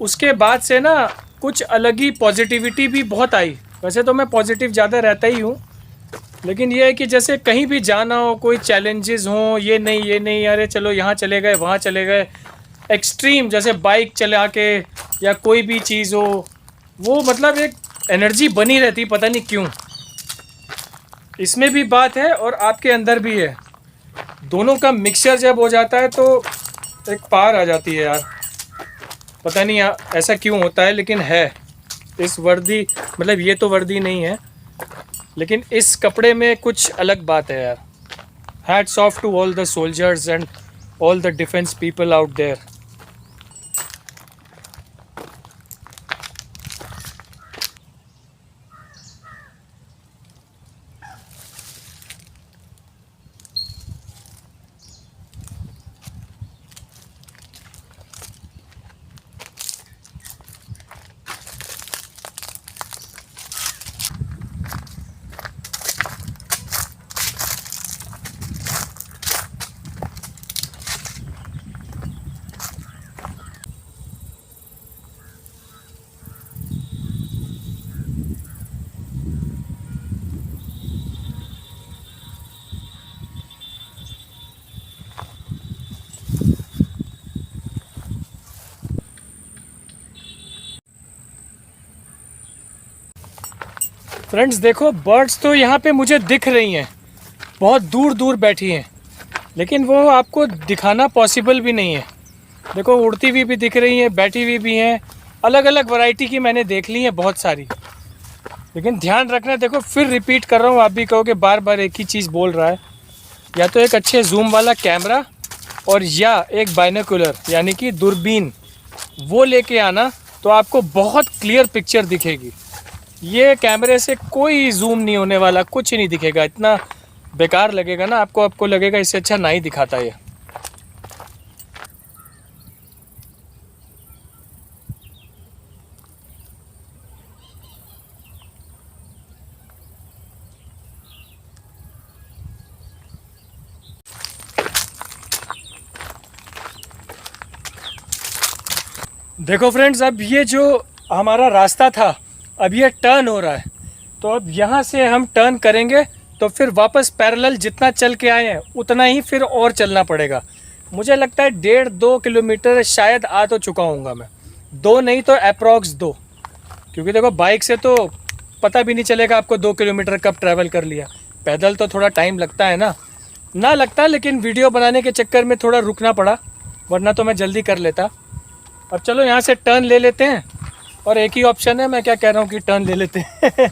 उसके बाद से ना कुछ अलग ही पॉजिटिविटी भी बहुत आई। वैसे तो मैं पॉजिटिव ज़्यादा रहता ही हूँ, लेकिन ये है कि जैसे कहीं भी जाना हो, कोई चैलेंजेस हों, ये नहीं अरे चलो यहाँ चले गए, वहाँ चले गए, एक्सट्रीम जैसे बाइक चला के या कोई भी चीज़ हो, वो मतलब एक एनर्जी बनी रहती, पता नहीं क्यों। इसमें भी बात है और आपके अंदर भी है। दोनों का मिक्सचर जब हो जाता है तो एक पार आ जाती है यार। पता नहीं ऐसा क्यों होता है, लेकिन है इस वर्दी, मतलब ये तो वर्दी नहीं है, लेकिन इस कपड़े में कुछ अलग बात है यार। Hats off to all the soldiers and all the defence people out there. Friends देखो, बर्ड्स तो यहाँ पे मुझे दिख रही हैं, बहुत दूर दूर बैठी हैं, लेकिन वो आपको दिखाना पॉसिबल भी नहीं है। देखो उड़ती हुई भी दिख रही हैं, बैठी हुई भी हैं, अलग अलग वैरायटी की मैंने देख ली है बहुत सारी। लेकिन ध्यान रखना, देखो फिर रिपीट कर रहा हूँ, आप भी कहोगे बार बार एक ही चीज़ बोल रहा है। या तो एक अच्छे जूम वाला कैमरा और या एक बाइनोकुलर यानी कि दूरबीन, वो लेके आना तो आपको बहुत क्लियर पिक्चर दिखेगी। ये कैमरे से कोई जूम नहीं होने वाला, कुछ नहीं दिखेगा, इतना बेकार लगेगा ना आपको, आपको लगेगा इससे अच्छा ना ही दिखाता ये। देखो फ्रेंड्स, अब ये जो हमारा रास्ता था, अब ये टर्न हो रहा है, तो अब यहाँ से हम टर्न करेंगे तो फिर वापस पैरेलल जितना चल के आए हैं उतना ही फिर और चलना पड़ेगा। मुझे लगता है 1.5-2 किलोमीटर शायद आ तो चुका हूँगा मैं, 2 नहीं तो अप्रॉक्स 2, क्योंकि देखो बाइक से तो पता भी नहीं चलेगा आपको 2 किलोमीटर कब ट्रैवल कर लिया। पैदल तो थोड़ा टाइम लगता है ना लगता, लेकिन वीडियो बनाने के चक्कर में थोड़ा रुकना पड़ा, वरना तो मैं जल्दी कर लेता। अब चलो यहाँ से टर्न ले लेते हैं, और एक ही ऑप्शन है, मैं क्या कह रहा हूँ कि टर्न ले लेते हैं।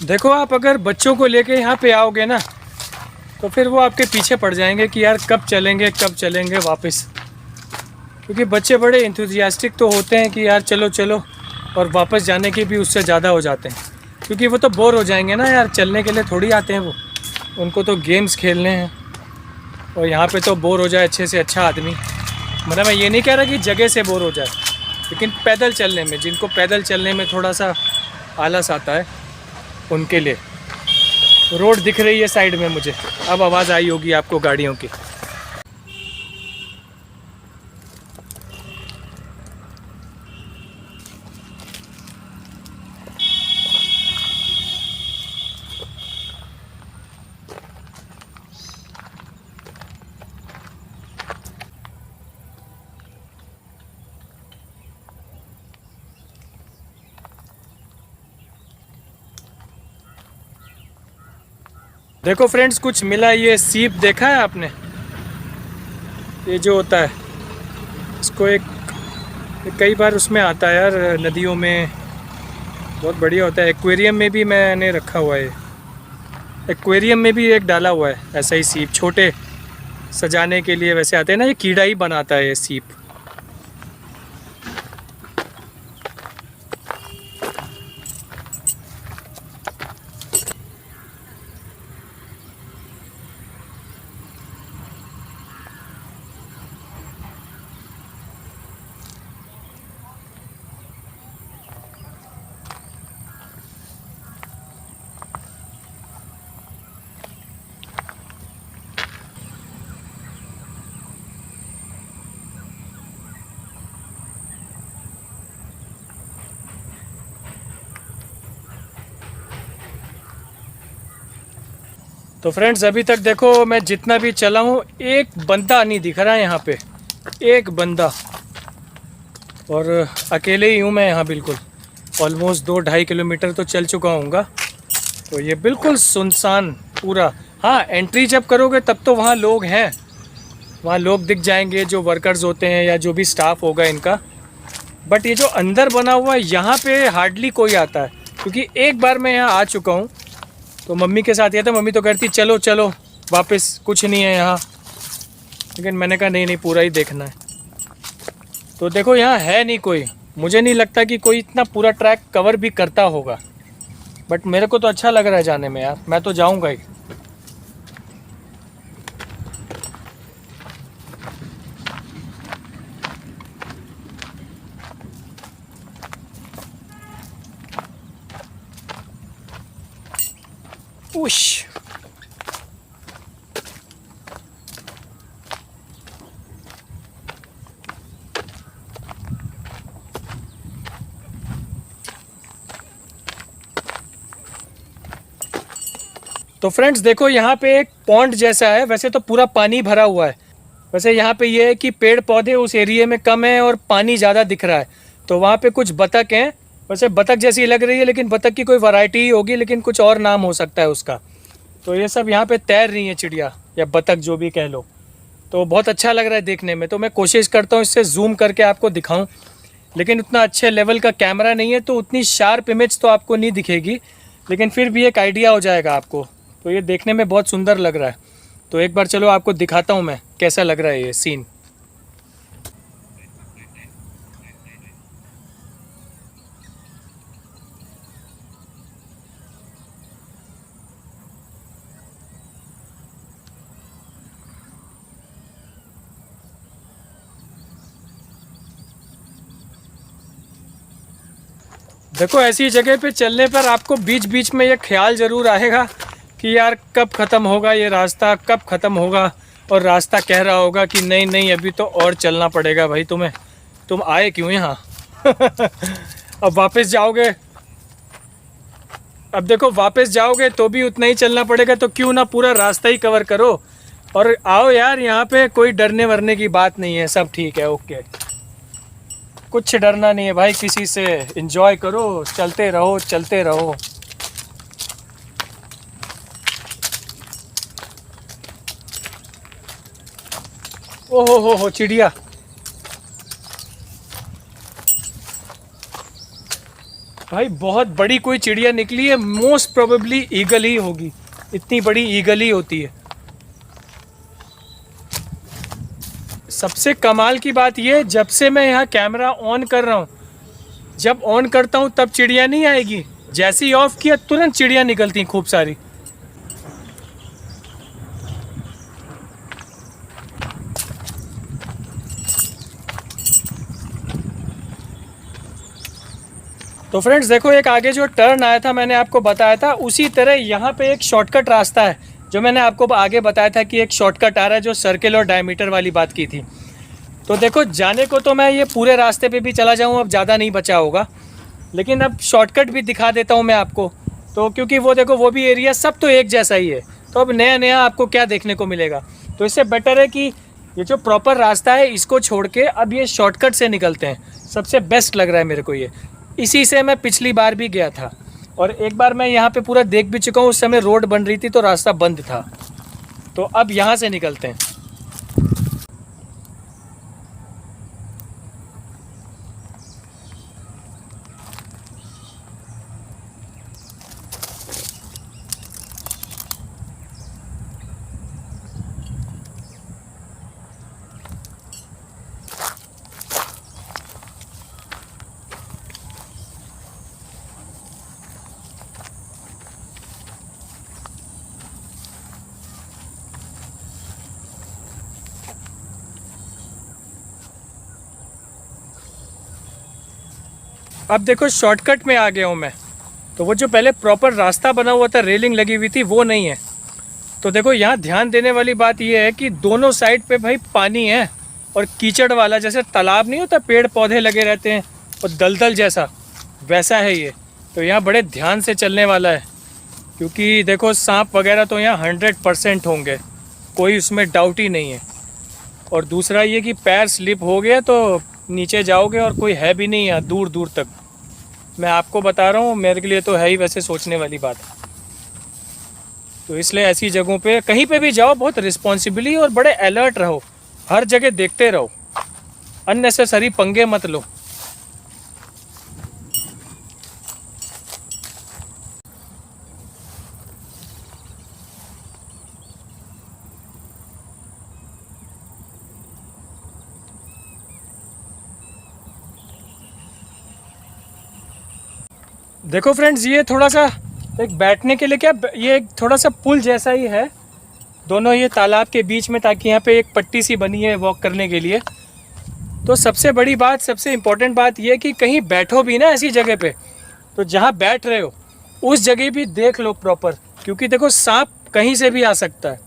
देखो आप अगर बच्चों को लेके यहाँ पे आओगे ना, तो फिर वो आपके पीछे पड़ जाएंगे कि यार कब चलेंगे वापस, क्योंकि बच्चे बड़े इंथुजियास्टिक तो होते हैं कि यार चलो चलो, और वापस जाने की भी उससे ज़्यादा हो जाते हैं, क्योंकि वो तो बोर हो जाएंगे ना यार, चलने के लिए थोड़ी आते हैं वो, उनको तो गेम्स खेलने हैं। और यहाँ पे तो बोर हो जाए अच्छे से अच्छा आदमी, मतलब मैं ये नहीं कह रहा कि जगह से बोर हो जाए, लेकिन पैदल चलने में, जिनको पैदल चलने में थोड़ा सा आलस आता है उनके लिए। रोड दिख रही है साइड में मुझे, अब आवाज़ आई होगी आपको गाड़ियों की। देखो फ्रेंड्स, कुछ मिला, ये सीप देखा है आपने, ये जो होता है इसको एक कई बार उसमें आता है यार नदियों में, बहुत बढ़िया होता है। एक्वेरियम में भी मैंने रखा हुआ है, एक्वेरियम में भी एक डाला हुआ है ऐसा ही सीप, छोटे सजाने के लिए वैसे आते हैं ना, ये कीड़ा ही बनाता है ये सीप। तो फ्रेंड्स अभी तक देखो मैं जितना भी चला हूँ एक बंदा नहीं दिख रहा है यहाँ पे, एक बंदा, और अकेले ही हूँ मैं यहाँ बिल्कुल। ऑलमोस्ट 2-2.5 किलोमीटर तो चल चुका हूँगा। तो ये बिल्कुल सुनसान पूरा। हाँ, एंट्री जब करोगे तब तो वहाँ लोग हैं, वहाँ लोग दिख जाएंगे जो वर्कर्स होते हैं या जो भी स्टाफ होगा इनका। बट ये जो अंदर बना हुआ है यहाँ पे हार्डली कोई आता है, क्योंकि एक बार मैं यहाँ आ चुका हूँ तो मम्मी के साथ गया था। मम्मी तो कहती चलो चलो वापस, कुछ नहीं है यहाँ, लेकिन मैंने कहा नहीं नहीं पूरा ही देखना है। तो देखो यहाँ है नहीं कोई, मुझे नहीं लगता कि कोई इतना पूरा ट्रैक कवर भी करता होगा। बट मेरे को तो अच्छा लग रहा है जाने में यार, मैं तो जाऊँगा ही। उश, तो फ्रेंड्स देखो यहाँ पे एक पॉन्ड जैसा है, वैसे तो पूरा पानी भरा हुआ है। वैसे यहाँ पे ये है कि पेड़ पौधे उस एरिया में कम है और पानी ज़्यादा दिख रहा है। तो वहाँ पे कुछ बतख हैं, वैसे बतख जैसी लग रही है लेकिन बतख की कोई वैरायटी ही होगी, लेकिन कुछ और नाम हो सकता है उसका। तो ये सब यहाँ पे तैर रही हैं चिड़िया या बतख जो भी कह लो। तो बहुत अच्छा लग रहा है देखने में। तो मैं कोशिश करता हूँ इससे जूम करके आपको दिखाऊँ, लेकिन उतना अच्छे लेवल का कैमरा नहीं है तो उतनी शार्प इमेज तो आपको नहीं दिखेगी, लेकिन फिर भी एक आइडिया हो जाएगा आपको। तो ये देखने में बहुत सुंदर लग रहा है। तो एक बार चलो आपको दिखाता हूँ मैं कैसा लग रहा है ये सीन। देखो ऐसी जगह पे चलने पर आपको बीच बीच में ये ख्याल ज़रूर आएगा कि यार कब ख़त्म होगा ये रास्ता, कब ख़त्म होगा। और रास्ता कह रहा होगा कि नहीं नहीं अभी तो और चलना पड़ेगा भाई तुम्हें, तुम आए क्यों यहाँ। अब वापस जाओगे, अब देखो वापस जाओगे तो भी उतना ही चलना पड़ेगा, तो क्यों ना पूरा रास्ता ही कवर करो और आओ यार। यहाँ पे कोई डरने वरने की बात नहीं है, सब ठीक है, ओके। कुछ डरना नहीं है भाई किसी से, एंजॉय करो, चलते रहो चलते रहो। ओहो हो चिड़िया, भाई बहुत बड़ी कोई चिड़िया निकली है। मोस्ट प्रोबेबली ईगल ही होगी, इतनी बड़ी ईगल ही होती है। सबसे कमाल की बात ये, जब से मैं यहाँ कैमरा ऑन कर रहा हूँ, जब ऑन करता हूँ तब चिड़िया नहीं आएगी, जैसे ही ऑफ किया तुरंत चिड़िया निकलती खूब सारी। तो फ्रेंड्स देखो एक आगे जो टर्न आया था मैंने आपको बताया था, उसी तरह यहाँ पे एक शॉर्टकट रास्ता है जो मैंने आपको आगे बताया था कि एक शॉर्टकट आ रहा है, जो सर्किल और डायमीटर वाली बात की थी। तो देखो जाने को तो मैं ये पूरे रास्ते पे भी चला जाऊँ, अब ज़्यादा नहीं बचा होगा, लेकिन अब शॉर्टकट भी दिखा देता हूँ मैं आपको। तो क्योंकि वो देखो वो भी एरिया सब तो एक जैसा ही है, तो अब नया नया आपको क्या देखने को मिलेगा। तो इससे बेटर है कि ये जो प्रॉपर रास्ता है इसको छोड़ के अब ये शॉर्टकट से निकलते हैं। सबसे बेस्ट लग रहा है मेरे को ये, इसी से मैं पिछली बार भी गया था और एक बार मैं यहाँ पे पूरा देख भी चुका हूँ। उस समय रोड बन रही थी तो रास्ता बंद था। तो अब यहाँ से निकलते हैं। अब देखो शॉर्टकट में आ गया हूँ मैं। तो वो जो पहले प्रॉपर रास्ता बना हुआ था, रेलिंग लगी हुई थी, वो नहीं है। तो देखो यहाँ ध्यान देने वाली बात ये है कि दोनों साइड पे भाई पानी है और कीचड़ वाला, जैसे तालाब नहीं होता पेड़ पौधे लगे रहते हैं और दलदल जैसा, वैसा है ये। तो यहाँ बड़े ध्यान से चलने वाला है क्योंकि देखो सांप वगैरह तो यहाँ 100% होंगे, कोई उसमें डाउट ही नहीं है। और दूसरा ये कि पैर स्लिप हो गया तो नीचे जाओगे और कोई है भी नहीं यहाँ दूर दूर तक। मैं आपको बता रहा हूँ, मेरे के लिए तो है ही वैसे सोचने वाली बात। तो इसलिए ऐसी जगहों पे कहीं पे भी जाओ बहुत रिस्पॉन्सिबली और बड़े अलर्ट रहो, हर जगह देखते रहो, अननेसेसरी पंगे मत लो। देखो फ्रेंड्स, ये थोड़ा सा एक बैठने के लिए क्या, ये एक थोड़ा सा पुल जैसा ही है दोनों ये तालाब के बीच में, ताकि यहाँ पे एक पट्टी सी बनी है वॉक करने के लिए। तो सबसे बड़ी बात, सबसे इम्पोर्टेंट बात ये कि कहीं बैठो भी ना ऐसी जगह पे, तो जहाँ बैठ रहे हो उस जगह भी देख लो प्रॉपर, क्योंकि देखो सांप कहीं से भी आ सकता है।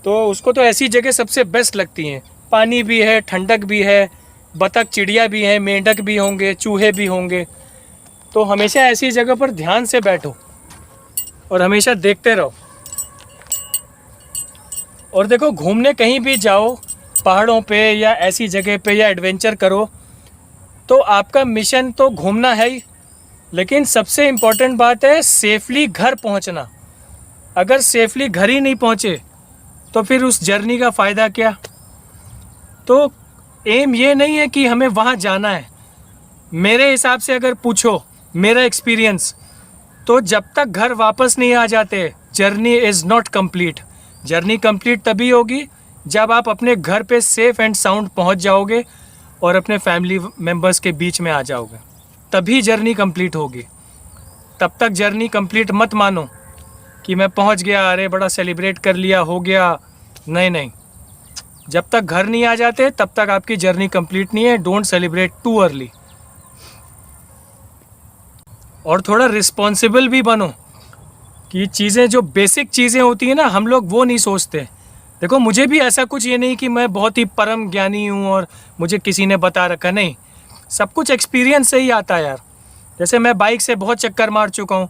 तो उसको तो ऐसी जगह सबसे बेस्ट लगती हैं, पानी भी है, ठंडक भी है, बतख चिड़िया भी है, मेंढक भी होंगे, चूहे भी होंगे। तो हमेशा ऐसी जगह पर ध्यान से बैठो और हमेशा देखते रहो। और देखो, घूमने कहीं भी जाओ, पहाड़ों पे या ऐसी जगह पे या एडवेंचर करो, तो आपका मिशन तो घूमना है ही, लेकिन सबसे इम्पोर्टेंट बात है सेफली घर पहुंचना। अगर सेफली घर ही नहीं पहुंचे तो फिर उस जर्नी का फ़ायदा क्या। तो एम ये नहीं है कि हमें वहाँ जाना है। मेरे हिसाब से अगर पूछो मेरा एक्सपीरियंस, तो जब तक घर वापस नहीं आ जाते journey is not complete. Journey complete तभी होगी जब आप अपने घर पे सेफ़ एंड साउंड पहुंच जाओगे और अपने फैमिली मेम्बर्स के बीच में आ जाओगे, तभी जर्नी कंप्लीट होगी। तब तक जर्नी कंप्लीट मत मानो कि मैं पहुंच गया, अरे बड़ा सेलिब्रेट कर लिया, हो गया। नहीं नहीं, जब तक घर नहीं आ जाते तब तक आपकी जर्नी कंप्लीट नहीं है। Don't celebrate too early. और थोड़ा रिस्पॉन्सिबल भी बनो कि चीज़ें जो बेसिक चीज़ें होती हैं ना, हम लोग वो नहीं सोचते। देखो, मुझे भी ऐसा कुछ ये नहीं कि मैं बहुत ही परम ज्ञानी हूँ और मुझे किसी ने बता रखा, नहीं। सब कुछ एक्सपीरियंस से ही आता है यार। जैसे मैं बाइक से बहुत चक्कर मार चुका हूँ,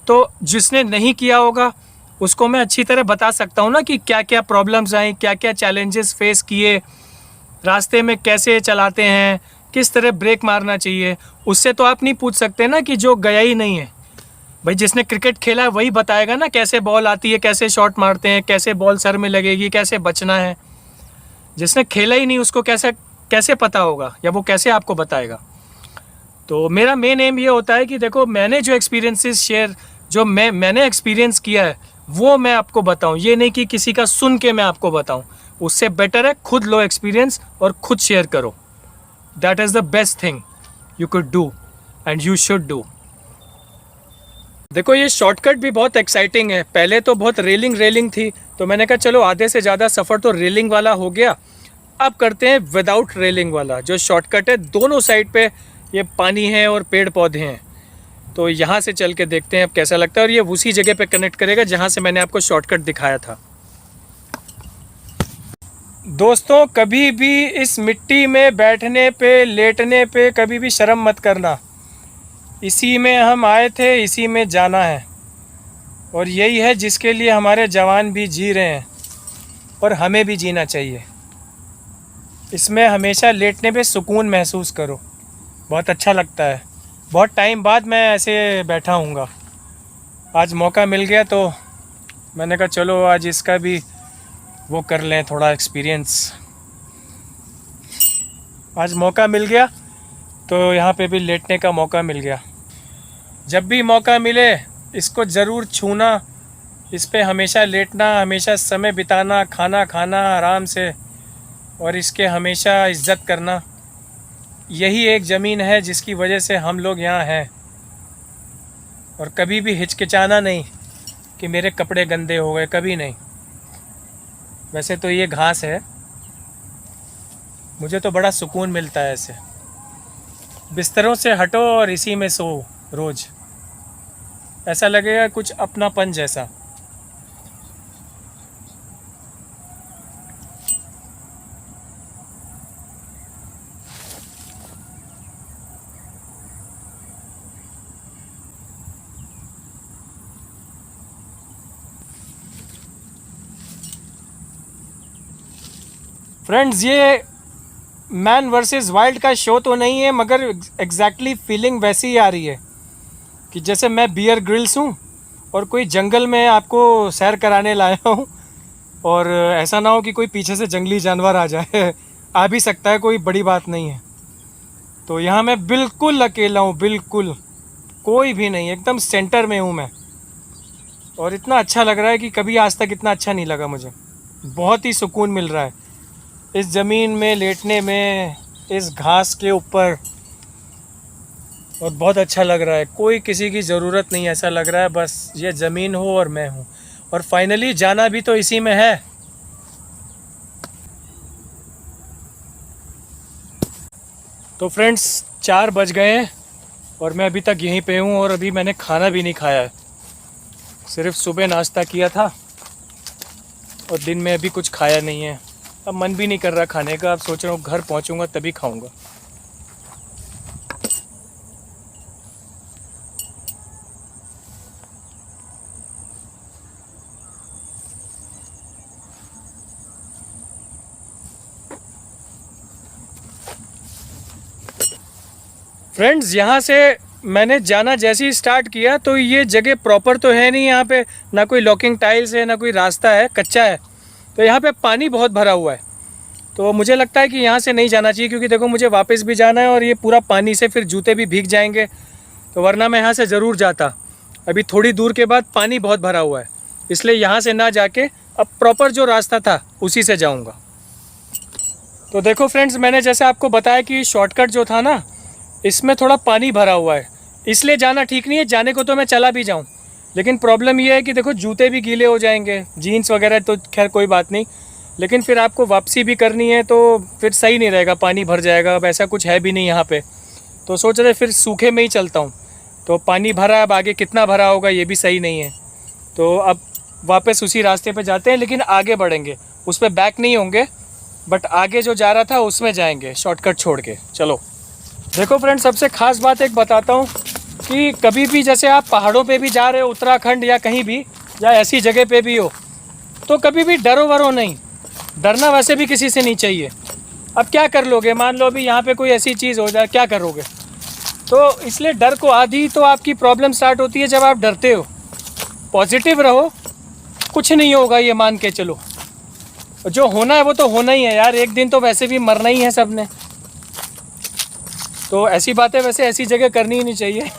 तो जिसने नहीं किया होगा उसको मैं अच्छी तरह बता सकता हूँ ना कि क्या क्या प्रॉब्लम्स आई, क्या क्या चैलेंजेस फेस किए, रास्ते में कैसे चलाते हैं, किस तरह ब्रेक मारना चाहिए। उससे तो आप नहीं पूछ सकते ना कि जो गया ही नहीं है। भाई जिसने क्रिकेट खेला है वही बताएगा ना कैसे बॉल आती है, कैसे शॉट मारते हैं, कैसे बॉल सर में लगेगी, कैसे बचना है। जिसने खेला ही नहीं उसको कैसे कैसे पता होगा, या वो कैसे आपको बताएगा। तो मेरा मेन एम ये होता है कि देखो, मैंने जो एक्सपीरियंसेस शेयर, जो मैंने एक्सपीरियंस किया है वो मैं आपको बताऊं। ये नहीं कि किसी का सुन के मैं आपको बताऊं। उससे बेटर है खुद लो एक्सपीरियंस और खुद शेयर करो। That is the best thing you could do and you should do. देखो, ये शॉर्टकट भी बहुत एक्साइटिंग है। पहले तो बहुत रेलिंग थी, तो मैंने कहा चलो आधे से ज़्यादा सफ़र तो रेलिंग वाला हो गया, अब करते हैं विदाउट रेलिंग वाला जो शॉर्टकट है। दोनों साइड पे ये पानी है और पेड़ पौधे हैं। तो यहाँ से चल के देखते हैं अब कैसा लगता है, और ये उसी जगह पे कनेक्ट करेगा जहाँ से मैंने आपको शॉर्टकट दिखाया था। दोस्तों, कभी भी इस मिट्टी में बैठने पे, लेटने पे कभी भी शर्म मत करना। इसी में हम आए थे, इसी में जाना है, और यही है जिसके लिए हमारे जवान भी जी रहे हैं और हमें भी जीना चाहिए। इसमें हमेशा लेटने पे सुकून महसूस करो, बहुत अच्छा लगता है। बहुत टाइम बाद मैं ऐसे बैठा हूँगा, आज मौका मिल गया तो मैंने कहा चलो आज इसका भी वो कर लें, थोड़ा एक्सपीरियंस। आज मौका मिल गया तो यहाँ पे भी लेटने का मौका मिल गया। जब भी मौका मिले इसको ज़रूर छूना, इस पे हमेशा लेटना, हमेशा समय बिताना, खाना खाना आराम से, और इसके हमेशा इज्जत करना। यही एक ज़मीन है जिसकी वजह से हम लोग यहाँ हैं। और कभी भी हिचकिचाना नहीं कि मेरे कपड़े गंदे हो गए, कभी नहीं। वैसे तो ये घास है, मुझे तो बड़ा सुकून मिलता है ऐसे। बिस्तरों से हटो और इसी में सो रोज़, ऐसा लगेगा कुछ अपनापन जैसा। फ्रेंड्स ये मैन वर्सेस वाइल्ड का शो तो नहीं है, मगर एग्जैक्टली फीलिंग वैसी ही आ रही है कि जैसे मैं बियर ग्रिल्स हूँ और कोई जंगल में आपको सैर कराने लाया हूँ, और ऐसा ना हो कि कोई पीछे से जंगली जानवर आ जाए। आ भी सकता है, कोई बड़ी बात नहीं है। तो यहाँ मैं बिल्कुल अकेला हूँ, बिल्कुल कोई भी नहीं, एकदम सेंटर में हूँ मैं। और इतना अच्छा लग रहा है कि कभी आज तक इतना अच्छा नहीं लगा मुझे। बहुत ही सुकून मिल रहा है इस ज़मीन में लेटने में, इस घास के ऊपर, और बहुत अच्छा लग रहा है। कोई किसी की ज़रूरत नहीं, ऐसा लग रहा है बस ये ज़मीन हो और मैं हूँ। और फाइनली जाना भी तो इसी में है। तो फ्रेंड्स 4 बज गए हैं और मैं अभी तक यहीं पे हूँ, और अभी मैंने खाना भी नहीं खाया है। सिर्फ सुबह नाश्ता किया था और दिन में अभी कुछ खाया नहीं है। अब मन भी नहीं कर रहा खाने का। अब सोच रहा हूँ घर पहुँचूँगा तभी खाऊँगा। फ्रेंड्स यहाँ से मैंने जाना जैसे ही स्टार्ट किया तो ये जगह प्रॉपर तो है नहीं। यहाँ पे ना कोई लॉकिंग टाइल्स है, ना कोई रास्ता है, कच्चा है। तो यहाँ पे पानी बहुत भरा हुआ है। तो मुझे लगता है कि यहाँ से नहीं जाना चाहिए, क्योंकि देखो मुझे वापस भी जाना है और ये पूरा पानी से फिर जूते भी भीग जाएंगे। तो वरना मैं यहाँ से ज़रूर जाता। अभी थोड़ी दूर के बाद पानी बहुत भरा हुआ है, इसलिए यहाँ से ना जाके अब प्रॉपर जो रास्ता था उसी से जाऊँगा। तो देखो फ्रेंड्स, मैंने जैसे आपको बताया कि शॉर्टकट जो था ना, इसमें थोड़ा पानी भरा हुआ है, इसलिए जाना ठीक नहीं है। जाने को तो मैं चला भी जाऊं, लेकिन प्रॉब्लम ये है कि देखो जूते भी गीले हो जाएंगे, जीन्स वगैरह तो खैर कोई बात नहीं, लेकिन फिर आपको वापसी भी करनी है तो फिर सही नहीं रहेगा, पानी भर जाएगा। अब ऐसा कुछ है भी नहीं यहाँ पे, तो सोच रहे फिर सूखे में ही चलता हूँ। तो पानी भरा है, अब आगे कितना भरा होगा ये भी सही नहीं है। तो अब वापस उसी रास्ते पर जाते हैं, लेकिन आगे बढ़ेंगे, उस पर बैक नहीं होंगे, बट आगे जो जा रहा था उसमें जाएंगे शॉर्टकट छोड़ के। चलो देखो फ्रेंड्स, सबसे ख़ास बात एक बताता हूँ कि कभी भी जैसे आप पहाड़ों पे भी जा रहे हो, उत्तराखंड या कहीं भी, या ऐसी जगह पे भी हो, तो कभी भी डरो वरो नहीं। डरना वैसे भी किसी से नहीं चाहिए। अब क्या कर लोगे, मान लो अभी यहाँ पे कोई ऐसी चीज़ हो जाए, क्या करोगे? तो इसलिए डर को आधी तो आपकी प्रॉब्लम स्टार्ट होती है जब आप डरते हो। पॉजिटिव रहो, कुछ नहीं होगा, ये मान के चलो। जो होना है वो तो होना ही है यार, एक दिन तो वैसे भी मरना ही है सब ने। तो ऐसी बातें वैसे ऐसी जगह करनी ही नहीं चाहिए।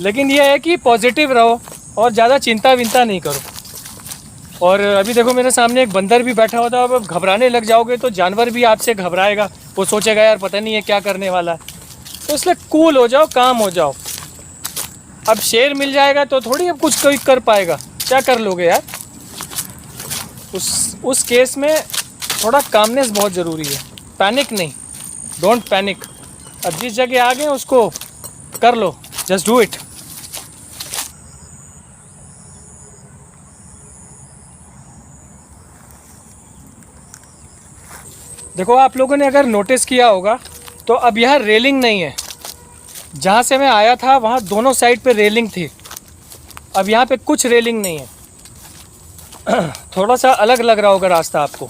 लेकिन ये है कि पॉजिटिव रहो और ज़्यादा चिंता विंता नहीं करो। और अभी देखो मेरे सामने एक बंदर भी बैठा होता है। अब घबराने लग जाओगे तो जानवर भी आपसे घबराएगा, वो सोचेगा यार पता नहीं है क्या करने वाला है। तो इसलिए कूल हो जाओ, काम हो जाओ। अब शेर मिल जाएगा तो थोड़ी अब कुछ कोई कर पाएगा, क्या कर लोगे यार। उस केस में थोड़ा कामनेस बहुत ज़रूरी है, पैनिक नहीं, डोंट पैनिक। अब जिस जगह आ गए उसको कर लो, जस्ट डू इट। देखो आप लोगों ने अगर नोटिस किया होगा तो अब यहाँ रेलिंग नहीं है। जहाँ से मैं आया था वहाँ दोनों साइड पे रेलिंग थी, अब यहाँ पे कुछ रेलिंग नहीं है। थोड़ा सा अलग लग रहा होगा रास्ता आपको।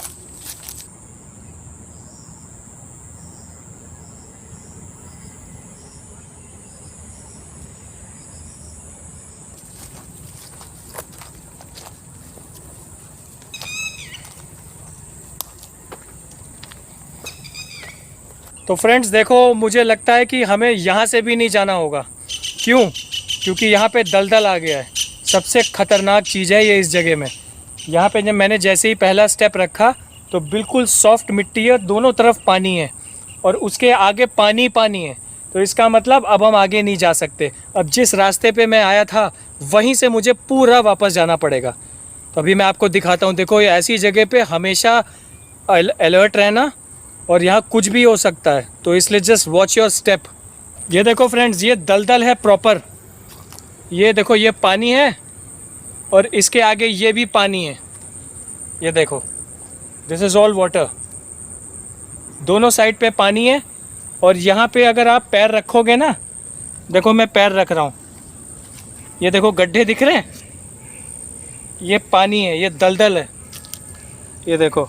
तो फ्रेंड्स देखो, मुझे लगता है कि हमें यहाँ से भी नहीं जाना होगा। क्यों? क्योंकि यहाँ पे दलदल आ गया है। सबसे ख़तरनाक चीज़ है ये इस जगह में। यहाँ पे जब मैंने जैसे ही पहला स्टेप रखा तो बिल्कुल सॉफ्ट मिट्टी है, दोनों तरफ पानी है और उसके आगे पानी पानी है। तो इसका मतलब अब हम आगे नहीं जा सकते। अब जिस रास्ते पे मैं आया था वहीं से मुझे पूरा वापस जाना पड़ेगा। तो अभी मैं आपको दिखाता हूँ। देखो ये ऐसी जगह पे हमेशा अलर्ट रहना, और यहाँ कुछ भी हो सकता है, तो इसलिए जस्ट वॉच योर स्टेप। ये देखो फ्रेंड्स, ये दलदल है प्रॉपर। ये देखो ये पानी है और इसके आगे ये भी पानी है। ये देखो, दिस इज़ ऑल वाटर। दोनों साइड पे पानी है और यहाँ पे अगर आप पैर रखोगे ना, देखो मैं पैर रख रहा हूँ, ये देखो गड्ढे दिख रहे हैं, ये पानी है, ये दलदल है। ये देखो,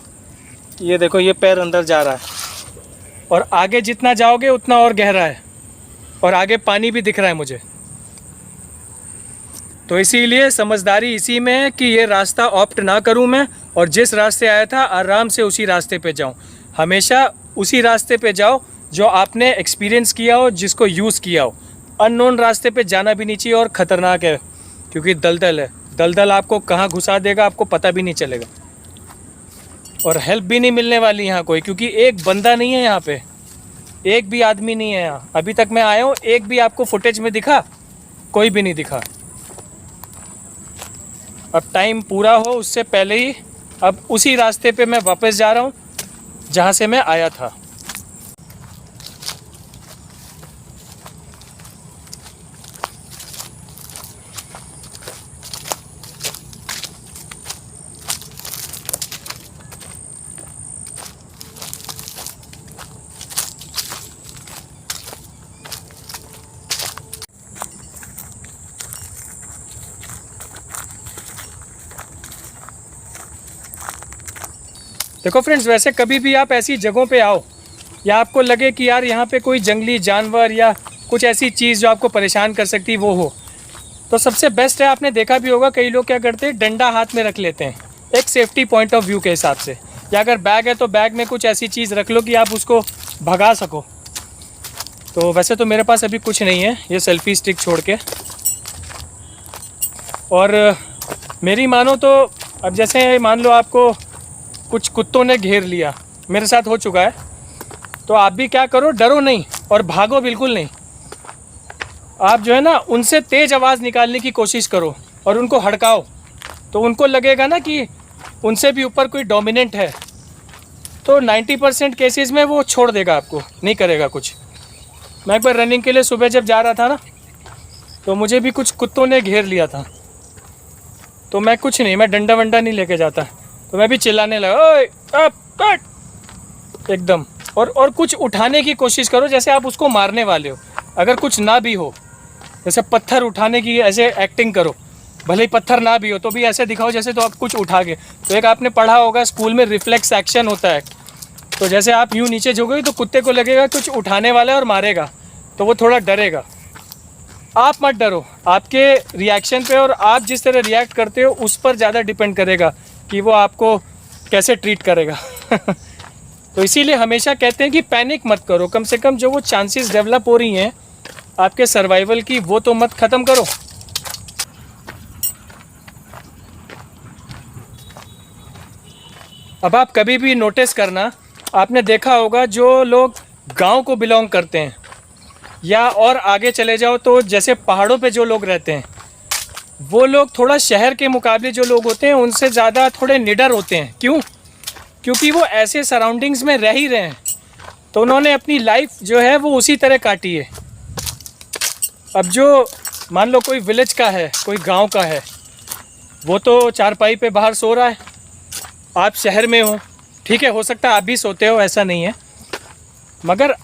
ये देखो, ये पैर अंदर जा रहा है और आगे जितना जाओगे उतना और गहरा है और आगे पानी भी दिख रहा है मुझे। तो इसीलिए समझदारी इसी में है कि ये रास्ता ऑप्ट ना करूं मैं, और जिस रास्ते आया था आराम से उसी रास्ते पे जाऊं। हमेशा उसी रास्ते पे जाओ जो आपने एक्सपीरियंस किया हो, जिसको यूज़ किया हो। अननोन रास्ते पे जाना भी नहीं चाहिए और ख़तरनाक है, क्योंकि दलदल है। दलदल आपको कहाँ घुसा देगा आपको पता भी नहीं चलेगा, और हेल्प भी नहीं मिलने वाली यहाँ कोई, क्योंकि एक बंदा नहीं है यहाँ पे, एक भी आदमी नहीं है यहाँ। अभी तक मैं आया हूँ, एक भी आपको फुटेज में दिखा? कोई भी नहीं दिखा। अब टाइम पूरा हो उससे पहले ही अब उसी रास्ते पे मैं वापस जा रहा हूँ जहाँ से मैं आया था। देखो फ्रेंड्स, वैसे कभी भी आप ऐसी जगहों पे आओ या आपको लगे कि यार यहाँ पे कोई जंगली जानवर या कुछ ऐसी चीज़ जो आपको परेशान कर सकती वो हो, तो सबसे बेस्ट है, आपने देखा भी होगा कई लोग क्या करते हैं, डंडा हाथ में रख लेते हैं एक सेफ्टी पॉइंट ऑफ व्यू के हिसाब से। या अगर बैग है तो बैग में कुछ ऐसी चीज़ रख लो कि आप उसको भगा सको। तो वैसे तो मेरे पास अभी कुछ नहीं है, ये सेल्फी स्टिक छोड़ के। और मेरी मानो तो अब जैसे मान लो आपको कुछ कुत्तों ने घेर लिया, मेरे साथ हो चुका है, तो आप भी क्या करो, डरो नहीं और भागो बिल्कुल नहीं। आप जो है ना उनसे तेज़ आवाज़ निकालने की कोशिश करो और उनको हड़काओ, तो उनको लगेगा ना कि उनसे भी ऊपर कोई डोमिनेंट है, तो 90% केसेस में वो छोड़ देगा आपको, नहीं करेगा कुछ। मैं एक बार रनिंग के लिए सुबह जब जा रहा था ना, तो मुझे भी कुछ कुत्तों ने घेर लिया था, तो मैं कुछ नहीं, मैं डंडा वंडा नहीं लेके जाता, तो मैं भी चिल्लाने लगा, ओए अप कट एकदम। और कुछ उठाने की कोशिश करो जैसे आप उसको मारने वाले हो। अगर कुछ ना भी हो, जैसे पत्थर उठाने की ऐसे एक्टिंग करो, भले ही पत्थर ना भी हो तो भी ऐसे दिखाओ जैसे तो आप कुछ उठा के। तो एक आपने पढ़ा होगा स्कूल में, रिफ्लेक्स एक्शन होता है। तो जैसे आप यूँ नीचे झुकोगे तो कुत्ते को लगेगा कुछ उठाने वाला है और मारेगा, तो वो थोड़ा डरेगा। आप मत डरो, आपके रिएक्शन पे और आप जिस तरह रिएक्ट करते हो उस पर ज़्यादा डिपेंड करेगा कि वो आपको कैसे ट्रीट करेगा। तो इसीलिए हमेशा कहते हैं कि पैनिक मत करो, कम से कम जो वो चांसेस डेवलप हो रही हैं आपके सर्वाइवल की, वो तो मत ख़त्म करो। अब आप कभी भी नोटिस करना, आपने देखा होगा जो लोग गांव को बिलोंग करते हैं या और आगे चले जाओ तो जैसे पहाड़ों पे जो लोग रहते हैं, वो लोग थोड़ा शहर के मुकाबले जो लोग होते हैं उनसे ज़्यादा थोड़े निडर होते हैं। क्यों? क्योंकि वो ऐसे सराउंडिंग्स में रह ही रहे हैं, तो उन्होंने अपनी लाइफ जो है वो उसी तरह काटी है। अब जो मान लो कोई विलेज का है, कोई गांव का है, वो तो चारपाई पे बाहर सो रहा है, आप शहर में हो, ठीक है, हो सकता है आप भी सोते हो, ऐसा नहीं है, मगर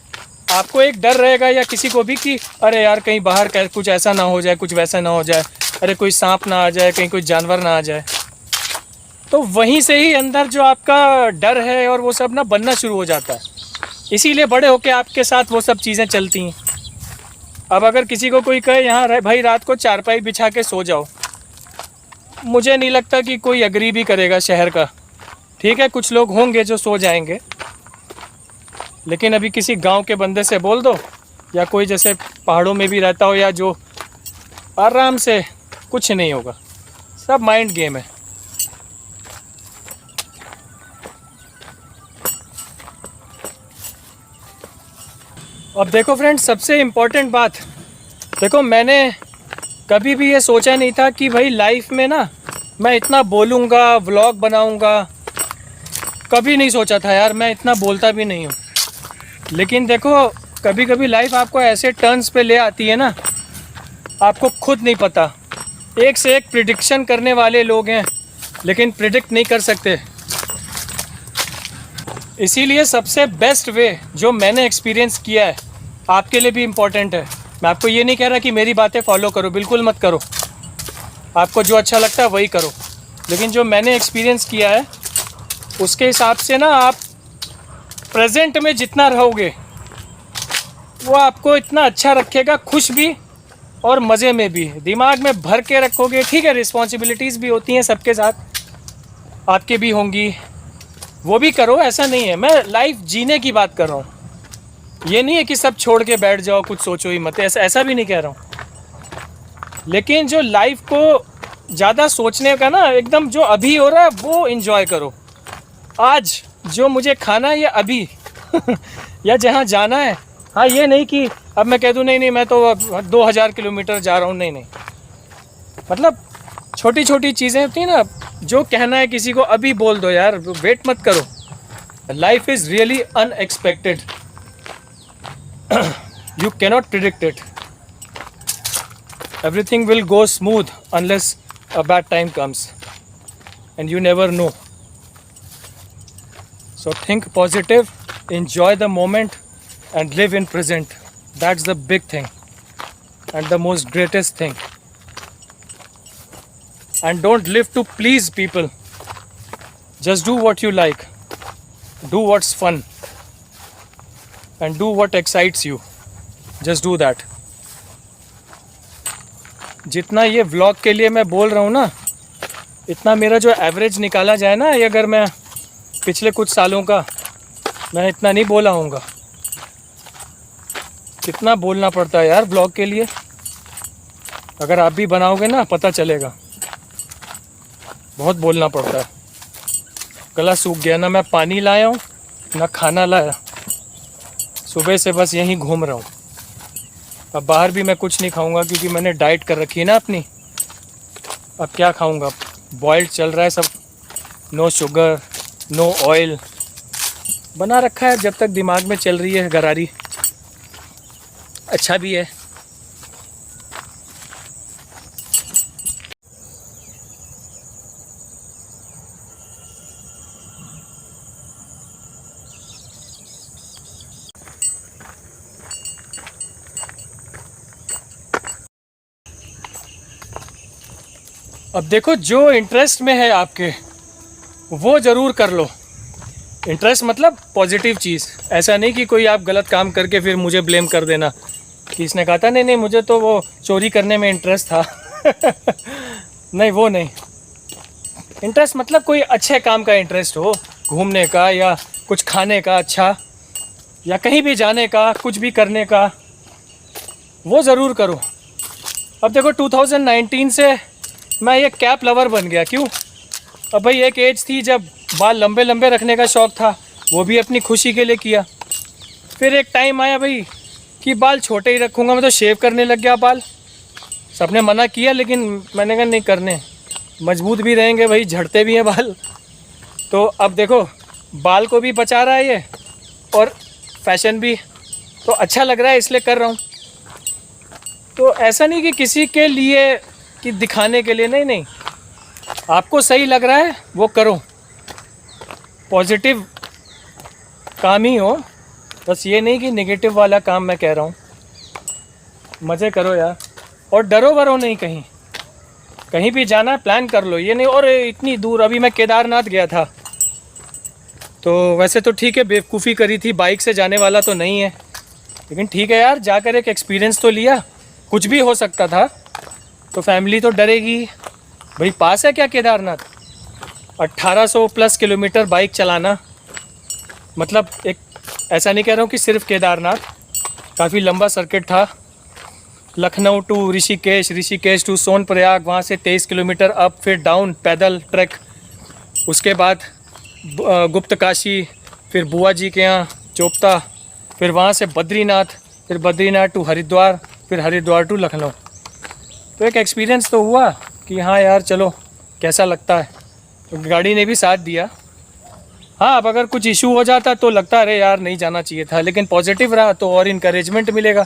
आपको एक डर रहेगा या किसी को भी कि अरे यार कहीं बाहर कुछ ऐसा ना हो जाए, कुछ वैसा ना हो जाए, अरे कोई सांप ना आ जाए, कहीं कोई जानवर ना आ जाए। तो वहीं से ही अंदर जो आपका डर है और वो सब ना बनना शुरू हो जाता है। इसीलिए बड़े होके आपके साथ वो सब चीज़ें चलती हैं। अब अगर किसी को कोई कहे यहाँ भाई रात को चारपाई बिछा के सो जाओ, मुझे नहीं लगता कि कोई अग्री भी करेगा शहर का। ठीक है, कुछ लोग होंगे जो सो जाएंगे, लेकिन अभी किसी गांव के बंदे से बोल दो या कोई जैसे पहाड़ों में भी रहता हो या जो, आराम से कुछ नहीं होगा, सब माइंड गेम है। अब देखो फ्रेंड्स, सबसे इम्पोर्टेंट बात, देखो मैंने कभी भी ये सोचा नहीं था कि भाई लाइफ में ना मैं इतना बोलूँगा, व्लॉग बनाऊँगा, कभी नहीं सोचा था यार, मैं इतना बोलता भी नहीं हूँ। लेकिन देखो कभी कभी लाइफ आपको ऐसे टर्न्स पे ले आती है ना, आपको खुद नहीं पता। एक से एक प्रिडिक्शन करने वाले लोग हैं, लेकिन प्रिडिक्ट नहीं कर सकते। इसीलिए सबसे बेस्ट वे जो मैंने एक्सपीरियंस किया है, आपके लिए भी इम्पॉर्टेंट है। मैं आपको ये नहीं कह रहा कि मेरी बातें फॉलो करो, बिल्कुल मत करो, आपको जो अच्छा लगता है वही करो, लेकिन जो मैंने एक्सपीरियंस किया है उसके हिसाब से ना आप प्रेजेंट में जितना रहोगे वो आपको इतना अच्छा रखेगा, खुश भी और मज़े में भी। दिमाग में भर के रखोगे, ठीक है रिस्पॉन्सिबिलिटीज़ भी होती हैं सबके साथ, आपके भी होंगी, वो भी करो, ऐसा नहीं है। मैं लाइफ जीने की बात कर रहा हूँ, ये नहीं है कि सब छोड़ के बैठ जाओ, कुछ सोचो ही मत, ऐसा भी नहीं कह रहा हूँ। लेकिन जो लाइफ को ज़्यादा सोचने का ना, एकदम जो अभी हो रहा है वो एंजॉय करो। आज जो मुझे खाना है ये अभी या जहाँ जाना है, हाँ ये नहीं कि अब मैं कह दूँ नहीं मैं तो अब 2000 किलोमीटर जा रहा हूँ, नहीं। मतलब छोटी छोटी चीज़ें होती हैं ना, जो कहना है किसी को अभी बोल दो यार, वेट मत करो। Life is really unexpected, you cannot predict it. Everything will go smooth unless a bad time comes, and you never know. So think positive, enjoy the moment and live in present. That's the big thing and the most greatest thing. And don't live to please people. Just do what you like, do what's fun, and do what excites you. Just do that. जितना ये vlog के लिए मैं बोल रहा हूँ ना, इतना मेरा जो एवरेज निकाला जाए ना, ये अगर मैं पिछले कुछ सालों का, मैं इतना नहीं बोला हूँगा। कितना बोलना पड़ता है यार व्लॉग के लिए, अगर आप भी बनाओगे ना पता चलेगा, बहुत बोलना पड़ता है। गला सूख गया, ना मैं पानी लाया हूँ ना खाना लाया, सुबह से बस यहीं घूम रहा हूँ। अब बाहर भी मैं कुछ नहीं खाऊंगा क्योंकि मैंने डाइट कर रखी है ना अपनी। अब क्या खाऊंगा, बॉइल्ड चल रहा है सब, नो शुगर नो ऑयल बना रखा है, जब तक दिमाग में चल रही है गरारी, अच्छा भी है। अब देखो, जो इंटरेस्ट में है आपके वो ज़रूर कर लो। इंटरेस्ट मतलब पॉजिटिव चीज़, ऐसा नहीं कि कोई आप गलत काम करके फिर मुझे ब्लेम कर देना कि इसने कहा था नहीं मुझे तो वो चोरी करने में इंटरेस्ट था नहीं, वो नहीं। इंटरेस्ट मतलब कोई अच्छे काम का इंटरेस्ट हो, घूमने का या कुछ खाने का अच्छा, या कहीं भी जाने का, कुछ भी करने का, वो ज़रूर करो। अब देखो 2019 से मैं ये कैप लवर बन गया। क्यों? अब भाई एक एज थी जब बाल लंबे लंबे रखने का शौक़ था, वो भी अपनी खुशी के लिए किया। फिर एक टाइम आया भाई कि बाल छोटे ही रखूँगा, मैं तो शेव करने लग गया बाल। सबने मना किया लेकिन मैंने कहा नहीं करने, मजबूत भी रहेंगे भाई, झड़ते भी हैं बाल। तो अब देखो बाल को भी बचा रहा है ये और फैशन भी, तो अच्छा लग रहा है इसलिए कर रहा हूँ। तो ऐसा नहीं कि किसी के लिए कि दिखाने के लिए, नहीं, आपको सही लग रहा है वो करो, पॉजिटिव काम ही हो, बस ये नहीं कि नेगेटिव वाला काम मैं कह रहा हूँ। मज़े करो यार, और डरो वरो नहीं, कहीं भी जाना है प्लान कर लो, ये नहीं और इतनी दूर। अभी मैं केदारनाथ गया था, तो वैसे तो ठीक है बेवकूफ़ी करी थी, बाइक से जाने वाला तो नहीं है, लेकिन ठीक है यार, जाकर एक एक्सपीरियंस तो लिया। कुछ भी हो सकता था, तो फैमिली तो डरेगी भाई, पास है क्या केदारनाथ? 1800 प्लस किलोमीटर बाइक चलाना, मतलब एक, ऐसा नहीं कह रहा हूँ कि सिर्फ केदारनाथ, काफ़ी लंबा सर्किट था। लखनऊ टू ऋषिकेश, ऋषिकेश टू सोनप्रयाग, वहाँ से 23 किलोमीटर अप, फिर डाउन पैदल ट्रैक, उसके बाद गुप्त काशी, फिर बुआ जी के यहाँ चोपता, फिर वहाँ से बद्रीनाथ, फिर बद्रीनाथ टू हरिद्वार, फिर हरिद्वार टू लखनऊ। तो एक एक्सपीरियंस तो हुआ कि हाँ यार चलो कैसा लगता है, तो गाड़ी ने भी साथ दिया। हाँ, अब अगर कुछ इशू हो जाता तो लगता अरे यार नहीं जाना चाहिए था, लेकिन पॉजिटिव रहा तो और इनकरेजमेंट मिलेगा।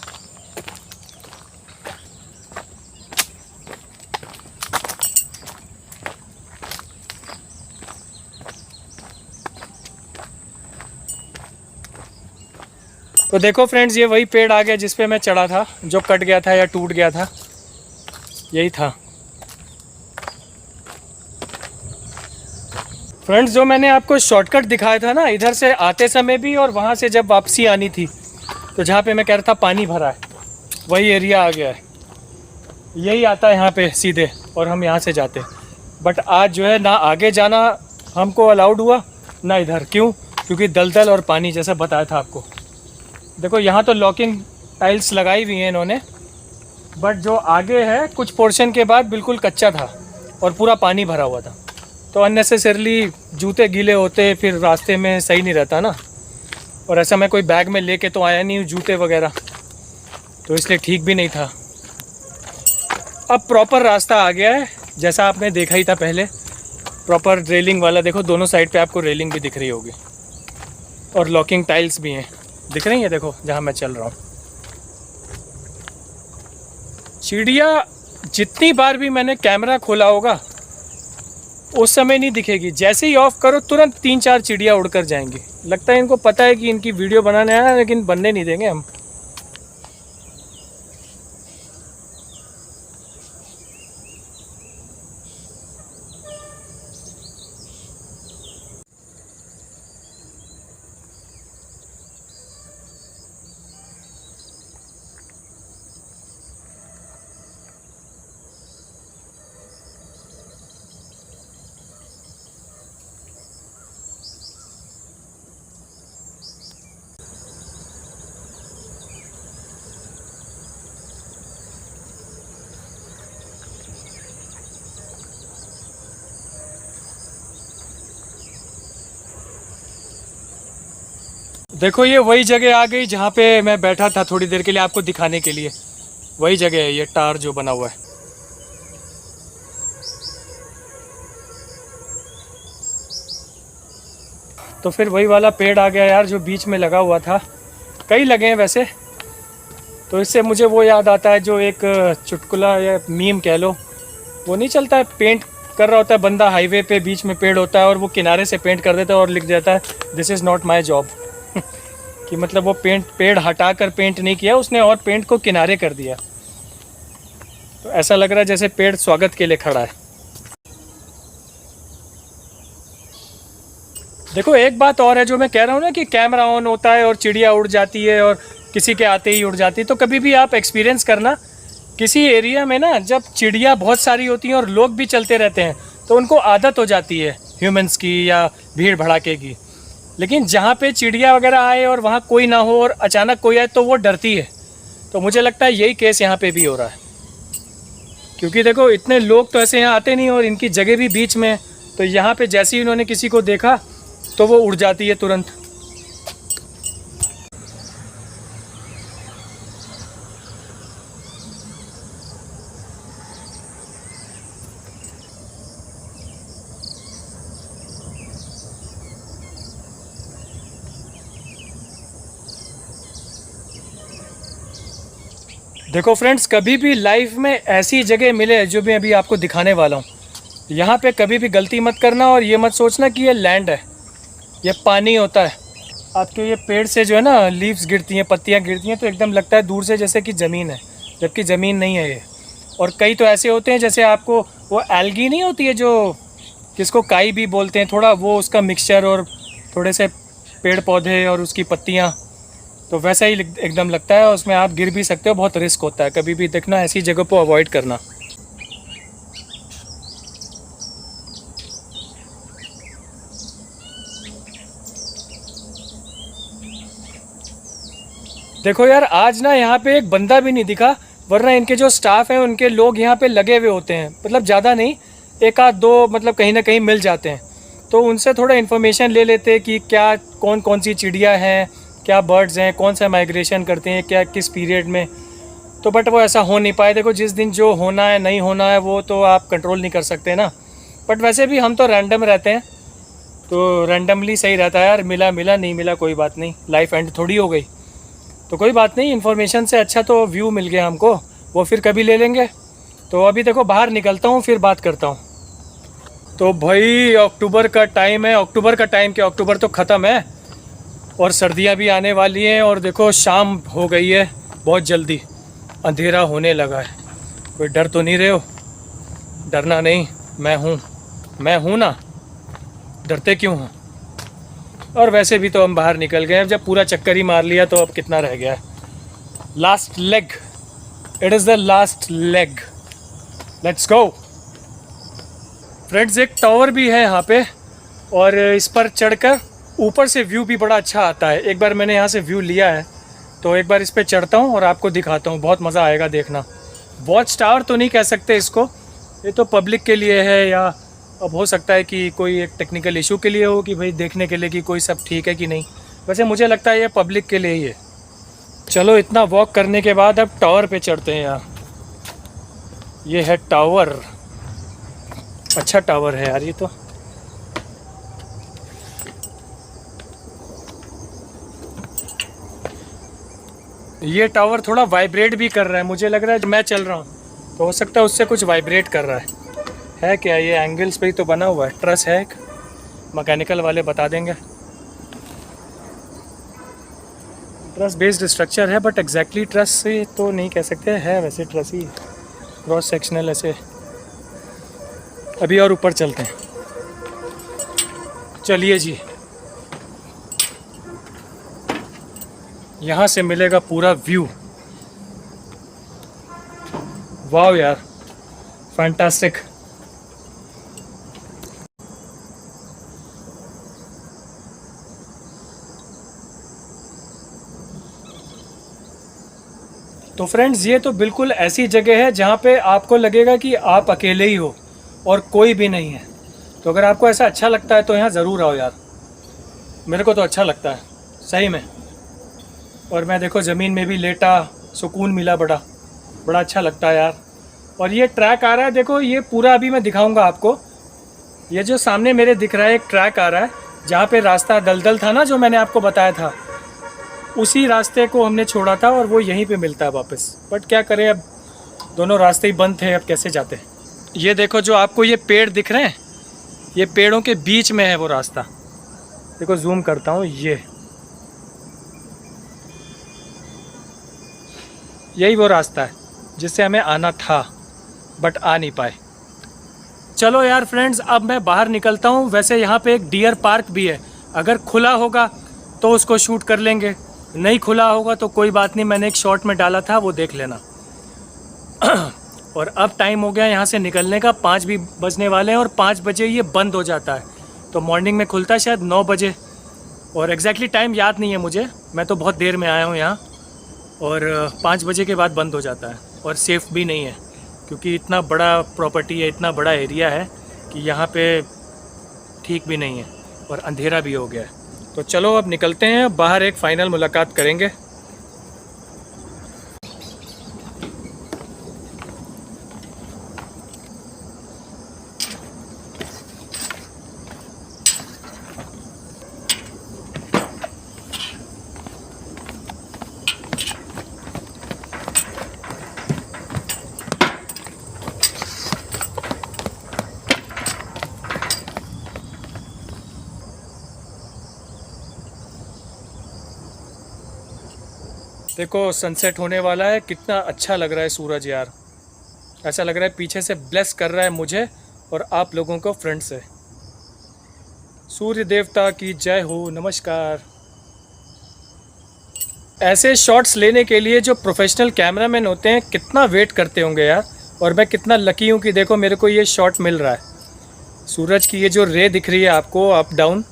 तो देखो फ्रेंड्स, ये वही पेड़ आ गया जिस पे मैं चढ़ा था, जो कट गया था या टूट गया था, यही था। फ्रेंड्स, जो मैंने आपको शॉर्टकट दिखाया था ना, इधर से आते समय भी और वहाँ से जब वापसी आनी थी, तो जहाँ पे मैं कह रहा था पानी भरा है, वही एरिया आ गया है। यही आता है यहाँ पे सीधे, और हम यहाँ से जाते हैं। बट आज जो है ना आगे जाना हमको अलाउड हुआ ना इधर। क्यों? क्योंकि दलदल और पानी, जैसा बताया था आपको। देखो यहाँ तो लॉकिंग टाइल्स लगाई हुई हैं इन्होंने, बट जो आगे है कुछ पोर्शन के बाद बिल्कुल कच्चा था और पूरा पानी भरा हुआ था। तो अननेसेसरली जूते गीले होते, फिर रास्ते में सही नहीं रहता ना। और ऐसा मैं कोई बैग में लेके तो आया नहीं हूँ जूते वगैरह, तो इसलिए ठीक भी नहीं था। अब प्रॉपर रास्ता आ गया है, जैसा आपने देखा ही था पहले, प्रॉपर रेलिंग वाला। देखो दोनों साइड पे आपको रेलिंग भी दिख रही होगी, और लॉकिंग टाइल्स भी हैं, दिख रही है। देखो जहाँ मैं चल रहा हूँ, चिड़िया जितनी बार भी मैंने कैमरा खोला होगा उस समय नहीं दिखेगी। जैसे ही ऑफ करो तुरंत 3-4 चिड़िया उड़कर जाएंगी। लगता है इनको पता है कि इनकी वीडियो बनाने आया, लेकिन बनने नहीं देंगे हम। देखो ये वही जगह आ गई जहाँ पे मैं बैठा था थोड़ी देर के लिए आपको दिखाने के लिए। वही जगह है ये टार जो बना हुआ है। तो फिर वही वाला पेड़ आ गया यार, जो बीच में लगा हुआ था। कई लगे हैं वैसे। तो इससे मुझे वो याद आता है, जो एक चुटकुला या मीम कह लो, वो नहीं चलता है, पेंट कर रहा होता है बंदा हाईवे पे, बीच में पेड़ होता है और वो किनारे से पेंट कर देता है और लिख देता है this is not my job. कि मतलब वो पेड़ हटा कर पेंट नहीं किया उसने, और पेंट को किनारे कर दिया। तो ऐसा लग रहा है जैसे पेड़ स्वागत के लिए खड़ा है। देखो एक बात और है, जो मैं कह रहा हूँ ना कि कैमरा ऑन होता है और चिड़िया उड़ जाती है और किसी के आते ही उड़ जाती है। तो कभी भी आप एक्सपीरियंस करना, किसी एरिया में ना जब चिड़िया बहुत सारी होती हैं और लोग भी चलते रहते हैं, तो उनको आदत हो जाती है ह्यूमंस की या भीड़ भड़ाके की। लेकिन जहाँ पे चिड़िया वगैरह आए और वहाँ कोई ना हो और अचानक कोई आए, तो वो डरती है। तो मुझे लगता है यही केस यहाँ पे भी हो रहा है, क्योंकि देखो इतने लोग तो ऐसे यहाँ आते नहीं और इनकी जगह भी बीच में है। तो यहाँ पे जैसे ही इन्होंने किसी को देखा तो वो उड़ जाती है तुरंत। देखो फ्रेंड्स, कभी भी लाइफ में ऐसी जगह मिले जो मैं अभी आपको दिखाने वाला हूँ, यहाँ पे कभी भी गलती मत करना और ये मत सोचना कि ये लैंड है, ये पानी होता है। आपके ये पेड़ से जो है ना लीव्स गिरती हैं, पत्तियाँ गिरती हैं, तो एकदम लगता है दूर से जैसे कि ज़मीन है, जबकि ज़मीन नहीं है ये। और कई तो ऐसे होते हैं, जैसे आपको वो एल्गी नहीं होती है जो, जिसको काई भी बोलते हैं, थोड़ा वो उसका मिक्सचर और थोड़े से पेड़ पौधे और उसकी पत्तियाँ, तो वैसा ही एकदम लगता है। उसमें आप गिर भी सकते हो, बहुत रिस्क होता है। कभी भी देखना ऐसी जगह को अवॉइड करना। देखो यार, आज ना यहाँ पे एक बंदा भी नहीं दिखा, वरना इनके जो स्टाफ हैं उनके लोग यहाँ पे लगे हुए होते हैं। मतलब ज़्यादा नहीं, एक आध दो मतलब कहीं ना कहीं मिल जाते हैं। तो उनसे थोड़ा इन्फॉर्मेशन ले लेते कि क्या कौन कौन सी चिड़िया हैं, क्या बर्ड्स हैं, कौन सा माइग्रेशन करते हैं, क्या किस पीरियड में। तो बट वो ऐसा हो नहीं पाए। देखो जिस दिन जो होना है नहीं होना है वो तो आप कंट्रोल नहीं कर सकते ना। बट वैसे भी हम तो रैंडम रहते हैं, तो रैंडमली सही रहता है यार। मिला मिला, नहीं मिला कोई बात नहीं, लाइफ एंड थोड़ी हो गई। तो कोई बात नहीं, इन्फॉर्मेशन से अच्छा तो व्यू मिल गया हमको, वो फिर कभी ले लेंगे। तो अभी देखो बाहर निकलता हूँ, फिर बात करता हूँ। तो भाई अक्टूबर का टाइम है, अक्टूबर का टाइम क्या, अक्टूबर तो ख़त्म है और सर्दियाँ भी आने वाली हैं। और देखो शाम हो गई है, बहुत जल्दी अंधेरा होने लगा है। कोई डर तो नहीं रहे हो? डरना नहीं, मैं हूँ ना। डरते क्यों हैं? और वैसे भी तो हम बाहर निकल गए, अब जब पूरा चक्कर ही मार लिया तो अब कितना रह गया है? Last leg, it is the last leg, let's go. Friends एक टावर भी है यहाँ पे, और इस पर चढ़कर ऊपर से व्यू भी बड़ा अच्छा आता है। एक बार मैंने यहाँ से व्यू लिया है, तो एक बार इस पर चढ़ता हूँ और आपको दिखाता हूँ, बहुत मज़ा आएगा देखना। वॉच टावर तो नहीं कह सकते इसको, ये तो पब्लिक के लिए है, या अब हो सकता है कि कोई एक टेक्निकल इशू के लिए हो कि भाई देखने के लिए कि कोई सब ठीक है कि नहीं। वैसे मुझे लगता है ये पब्लिक के लिए ही है। चलो इतना वॉक करने के बाद अब टावर पे चढ़ते हैं यार। ये है टावर, अच्छा टावर है यार ये तो। ये टावर थोड़ा वाइब्रेट भी कर रहा है, मुझे लग रहा है मैं चल रहा हूँ तो हो सकता है उससे कुछ वाइब्रेट कर रहा है क्या? ये एंगल्स पे ही तो बना हुआ है, ट्रस है एक, मैकेनिकल वाले बता देंगे। ट्रस बेस्ड स्ट्रक्चर है, बट एग्जैक्टली ट्रस से तो नहीं कह सकते, है वैसे ट्रस ही, क्रॉस सेक्शनल ऐसे। अभी और ऊपर चलते हैं, चलिए जी। यहाँ से मिलेगा पूरा व्यू। वाव यार, फैंटास्टिक। तो फ्रेंड्स ये तो बिल्कुल ऐसी जगह है जहाँ पे आपको लगेगा कि आप अकेले ही हो और कोई भी नहीं है। तो अगर आपको ऐसा अच्छा लगता है तो यहाँ ज़रूर आओ यार, मेरे को तो अच्छा लगता है सही में। और मैं देखो ज़मीन में भी लेटा, सुकून मिला, बड़ा बड़ा अच्छा लगता है यार। और ये ट्रैक आ रहा है, देखो ये पूरा अभी मैं दिखाऊंगा आपको। ये जो सामने मेरे दिख रहा है एक ट्रैक आ रहा है, जहाँ पे रास्ता दलदल था ना जो मैंने आपको बताया था, उसी रास्ते को हमने छोड़ा था और वो यहीं पे मिलता है वापस। बट क्या करें, अब दोनों रास्ते ही बंद थे, अब कैसे जाते। ये देखो जो आपको ये पेड़ दिख रहे हैं, ये पेड़ों के बीच में है वो रास्ता। देखो जूम करता हूँ, ये यही वो रास्ता है जिससे हमें आना था, बट आ नहीं पाए। चलो यार फ्रेंड्स, अब मैं बाहर निकलता हूँ। वैसे यहाँ पे एक डियर पार्क भी है, अगर खुला होगा तो उसको शूट कर लेंगे, नहीं खुला होगा तो कोई बात नहीं, मैंने एक शॉर्ट में डाला था वो देख लेना। और अब टाइम हो गया यहाँ से निकलने का, 5 भी बजने वाले हैं और 5 बजे ये बंद हो जाता है। तो मॉर्निंग में खुलता है शायद 9 बजे, और एग्जैक्टली टाइम याद नहीं है मुझे, मैं तो बहुत देर में आया हूँ यहाँ। और 5 बजे के बाद बंद हो जाता है, और सेफ़ भी नहीं है क्योंकि इतना बड़ा प्रॉपर्टी है, इतना बड़ा एरिया है कि यहाँ पे ठीक भी नहीं है, और अंधेरा भी हो गया है। तो चलो अब निकलते हैं, बाहर एक फ़ाइनल मुलाकात करेंगे। देखो सनसेट होने वाला है, कितना अच्छा लग रहा है सूरज यार। ऐसा लग रहा है पीछे से ब्लेस कर रहा है मुझे और आप लोगों को फ्रंट से। सूर्य देवता की जय हो, नमस्कार। ऐसे शॉट्स लेने के लिए जो प्रोफेशनल कैमरामैन होते हैं कितना वेट करते होंगे यार, और मैं कितना लकी हूँ कि देखो मेरे को ये शॉट मिल रहा है। सूरज की ये जो रे दिख रही है आपको अप डाउन,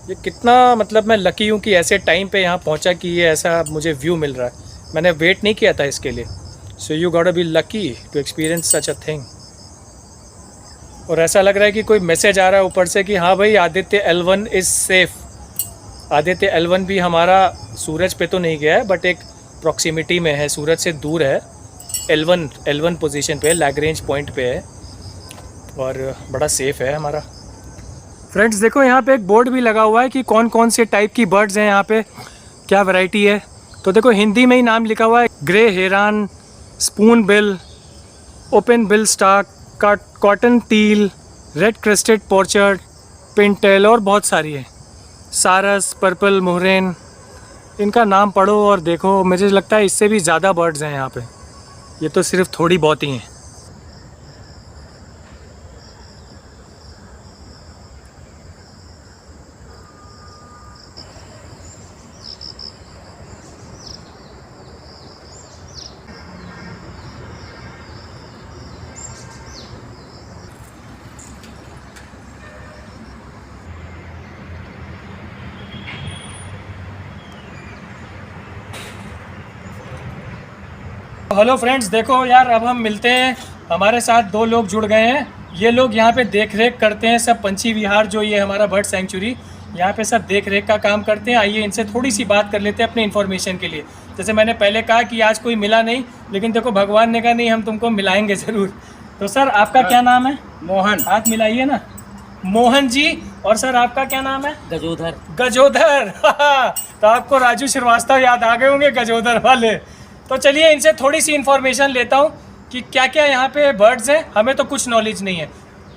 ये कितना मतलब मैं लकी हूँ कि ऐसे टाइम पे यहाँ पहुँचा कि ये ऐसा मुझे व्यू मिल रहा है। मैंने वेट नहीं किया था इसके लिए। So you got to be lucky to experience such a thing. और ऐसा लग रहा है कि कोई मैसेज आ रहा है ऊपर से कि हाँ भाई Aditya L1 is safe. Aditya L1 भी हमारा सूरज पे तो नहीं गया है, बट एक प्रॉक्सिमिटी में है, सूरज से दूर है। L1 पोजीशन पे है, लैग्रेंज पॉइंट पे है, और बड़ा सेफ़ है हमारा। फ्रेंड्स देखो यहाँ पे एक बोर्ड भी लगा हुआ है कि कौन कौन से टाइप की बर्ड्स हैं यहाँ पे, क्या वैरायटी है। तो देखो हिंदी में ही नाम लिखा हुआ है, grey heron, spoonbill, open bill stork, cotton teal, red crested pochard, pintail, और बहुत सारी है, सारस, पर्पल मोहरेन। इनका नाम पढ़ो और देखो, मुझे लगता है इससे भी ज़्यादा बर्ड्स हैं यहाँ पे, ये तो सिर्फ थोड़ी बहुत ही हैं। हेलो फ्रेंड्स, देखो यार अब हम मिलते हैं। हमारे साथ दो लोग जुड़ गए हैं। ये लोग यहाँ पे देख रेख करते हैं सब पंछी विहार, जो ये हमारा बर्ड सेंचुरी, यहाँ पे सब देख रेख का काम करते हैं। आइए इनसे थोड़ी सी बात कर लेते हैं अपने इन्फॉर्मेशन के लिए। जैसे मैंने पहले कहा कि आज कोई मिला नहीं, लेकिन देखो भगवान ने कहा नहीं, हम तुमको मिलाएंगे ज़रूर। तो सर आपका क्या नाम है? मोहन। हाथ मिलाइए ना, मोहन जी। और सर आपका क्या नाम है? गजोधर। गजोधर तो आपको राजू श्रीवास्तव याद आ गए होंगे, गजोधर वाले। तो चलिए इनसे थोड़ी सी इन्फॉर्मेशन लेता हूँ कि क्या क्या यहाँ पे बर्ड्स हैं। हमें तो कुछ नॉलेज नहीं है।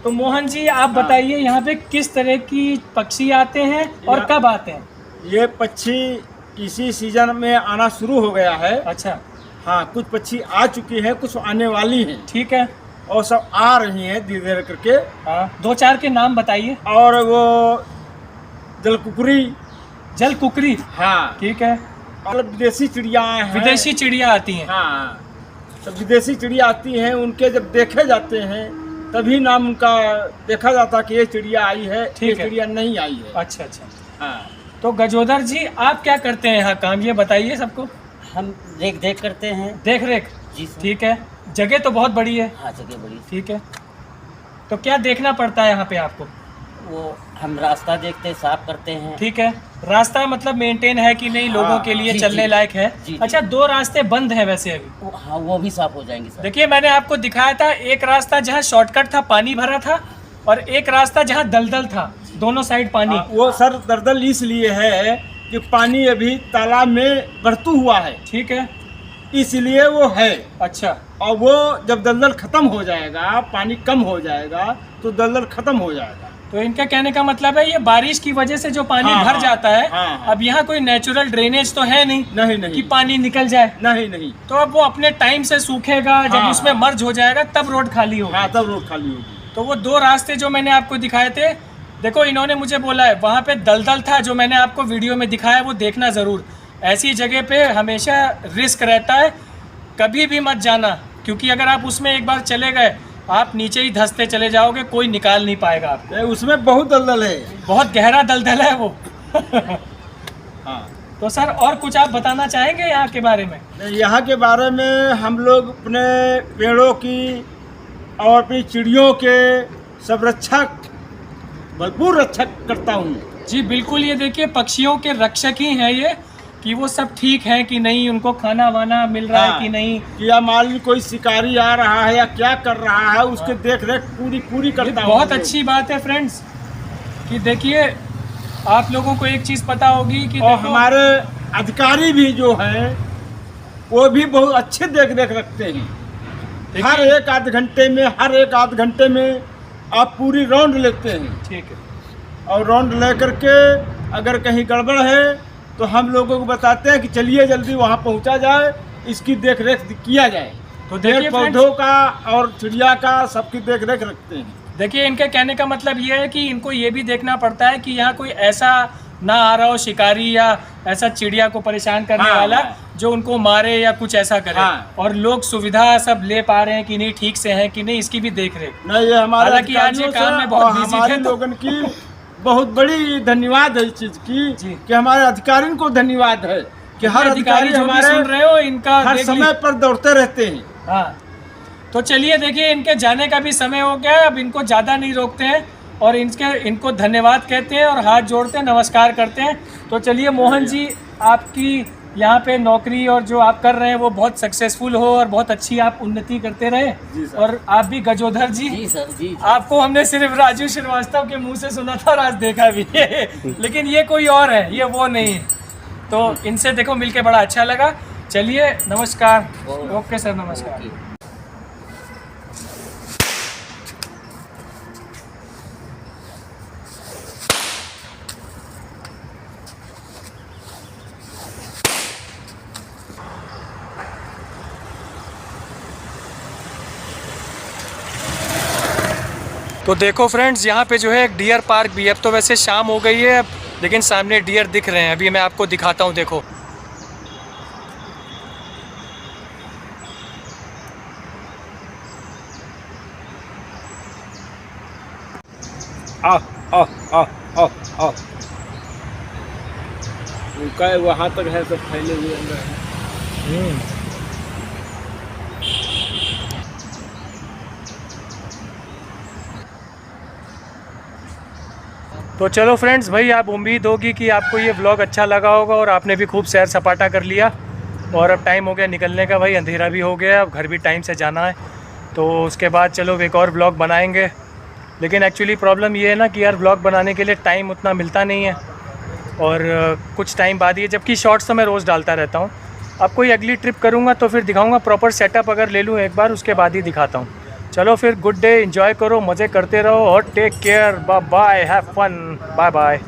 तो मोहन जी आप बताइए यहाँ पे किस तरह की पक्षी आते हैं और कब आते हैं? ये पक्षी इसी सीजन में आना शुरू हो गया है। अच्छा, हाँ, कुछ पक्षी आ चुकी हैं, कुछ आने वाली हैं ठीक है। और सब आ रही हैं धीरे धीरे करके। हाँ, दो चार के नाम बताइए। और वो जलकुकरी, जल कुकरी, हाँ, ठीक है। और विदेशी चिड़िया हैं। विदेशी चिड़िया आती हैं। हाँ, तो विदेशी चिड़िया आती हैं, उनके जब देखे जाते हैं तभी नाम उनका देखा जाता कि ये चिड़िया आई है, ठीक ये है। चिड़िया नहीं आई है। अच्छा अच्छा। हाँ, तो गजोधर जी आप क्या करते हैं यहाँ काम, ये बताइए सबको। हम देख देख करते हैं। देख रेख, जी सर। ठीक है। जगह तो बहुत बड़ी है। हाँ, जगह बड़ी। ठीक है। तो क्या देखना पड़ता है यहाँ पे आपको? वो हम रास्ता देखते, साफ करते हैं। ठीक है। रास्ता मतलब मेंटेन है कि नहीं, लोगों के लिए जी, चलने जी। लायक है? जी, जी। अच्छा, दो रास्ते बंद हैं वैसे अभी। हाँ, वो भी साफ हो जाएंगे सर। देखिए मैंने आपको दिखाया था, एक रास्ता जहाँ शॉर्टकट था, पानी भरा था, और एक रास्ता जहाँ दलदल था, दोनों साइड पानी। वो सर दलदल इसलिए है कि पानी अभी तालाब में बढ़तू हुआ है, ठीक है। इसलिए वो है। अच्छा, और वो जब दलदल खत्म हो जाएगा, पानी कम हो जाएगा, तो दलदल खत्म हो जाएगा। तो इनका कहने का मतलब है ये बारिश की वजह से जो पानी हाँ, भर हाँ, जाता है। हाँ, हाँ। अब यहाँ कोई नेचुरल ड्रेनेज तो है नहीं नहीं कि नहीं पानी निकल जाए। नहीं नहीं। तो अब वो अपने टाइम से सूखेगा, जब हाँ, उसमें हाँ। मर्ज हो जाएगा तब रोड खाली होगा। हाँ, तब रोड खाली होगी। तो वो दो रास्ते जो मैंने आपको दिखाए थे, देखो इन्होंने मुझे बोला है वहाँ पे दलदल था, जो मैंने आपको वीडियो में दिखाया, वो देखना ज़रूर। ऐसी जगह पे हमेशा रिस्क रहता है, कभी भी मत जाना, क्योंकि अगर आप उसमें एक बार चले गए, आप नीचे ही धंसते चले जाओगे, कोई निकाल नहीं पाएगा आपको। उसमें बहुत दलदल है। बहुत गहरा दलदल है वो। हाँ। तो सर और कुछ आप बताना चाहेंगे यहाँ के बारे में? यहाँ के बारे में हम लोग अपने पेड़ों की और अपनी चिड़ियों के सब रक्षक, भरपूर रक्षक करता हूँ। जी बिल्कुल, ये देखिए पक्षियों के रक्षक ही हैं ये, कि वो सब ठीक हैं कि नहीं, उनको खाना वाना मिल रहा है कि नहीं, कि या मान ली कोई शिकारी आ रहा है या क्या कर रहा है, उसके देख रेख पूरी ये करता हूँ। बहुत अच्छी बात है फ्रेंड्स, कि देखिए आप लोगों को एक चीज़ पता होगी कि और देखो, हमारे अधिकारी भी जो हैं वो भी बहुत अच्छे देख रेख रखते हैं। देखिए- हर एक आध घंटे में आप पूरी राउंड लेते हैं, ठीक है। और राउंड ले करके अगर कहीं गड़बड़ है तो हम लोगों को बताते हैं कि चलिए जल्दी वहाँ पहुँचा जाए, इसकी देख रेख किया जाए। तो देखिए पेड़ friends, पौधों का और चिड़िया का सबकी देख रेख रखते हैं। देखिए इनके कहने का मतलब ये है कि इनको ये भी देखना पड़ता है कि यहाँ कोई ऐसा ना आ रहा हो शिकारी या ऐसा चिड़िया को परेशान करने हाँ, वाला, हाँ। जो उनको मारे या कुछ ऐसा करे। हाँ। और और लोग सुविधा सब ले पा रहे हैं कि नहीं, ठीक से हैं कि नहीं, इसकी भी देख रेख। नहीं, ये हमारे हालांकि आज ये अधिकारियों काम से में बहुत और बिजी हमारे थे, तो- लोगन की बहुत बड़ी धन्यवाद है इस चीज की, जी। कि हमारे अधिकारियों को धन्यवाद है कि हर अधिकारी जो भी हमारे सुन रहे हो इनका हर देख समय पर दौड़ते रहते हैं। हाँ, तो चलिए देखिए इनके जाने का भी समय हो गया है, अब इनको ज़्यादा नहीं रोकते हैं और इनको धन्यवाद कहते हैं और हाथ जोड़ते हैं, नमस्कार करते हैं। तो चलिए मोहन जी, आपकी यहाँ पे नौकरी और जो आप कर रहे हैं वो बहुत सक्सेसफुल हो और बहुत अच्छी आप उन्नति करते रहे। जी सर। और आप भी गजोधर जी, जी सर। जी आपको हमने सिर्फ राजू श्रीवास्तव के मुंह से सुना था और आज देखा भी है। लेकिन ये कोई और है, ये वो नहीं है। तो इनसे देखो मिलके बड़ा अच्छा लगा। चलिए नमस्कार। ओके सर, नमस्कार। ओके। तो देखो फ्रेंड्स, यहाँ पे जो है एक डियर पार्क भी है। अब तो वैसे शाम हो गई है, लेकिन सामने डियर दिख रहे हैं। अभी मैं आपको दिखाता हूँ, देखो। आओ आओ आओ आओ आओ, उनका वहाँ तक है, सब फैले हुए अंदर है। तो चलो फ्रेंड्स, भाई आप उम्मीद होगी कि आपको ये व्लॉग अच्छा लगा होगा और आपने भी खूब सैर सपाटा कर लिया। और अब टाइम हो गया निकलने का भाई, अंधेरा भी हो गया, अब घर भी टाइम से जाना है। तो उसके बाद चलो एक और व्लॉग बनाएंगे। लेकिन एक्चुअली प्रॉब्लम ये है ना कि यार व्लॉग बनाने के लिए टाइम उतना मिलता नहीं है, और कुछ टाइम बाद ही, जबकि शॉर्ट्स तो मैं रोज़ डालता रहता हूँ। अब कोई अगली ट्रिप करूँगा तो फिर दिखाऊँगा, प्रॉपर सेटअप अगर ले लूँ एक बार उसके बाद ही दिखाता हूँ। चलो फिर गुड डे, एंजॉय करो, मज़े करते रहो और take care, bye bye, have fun, bye bye.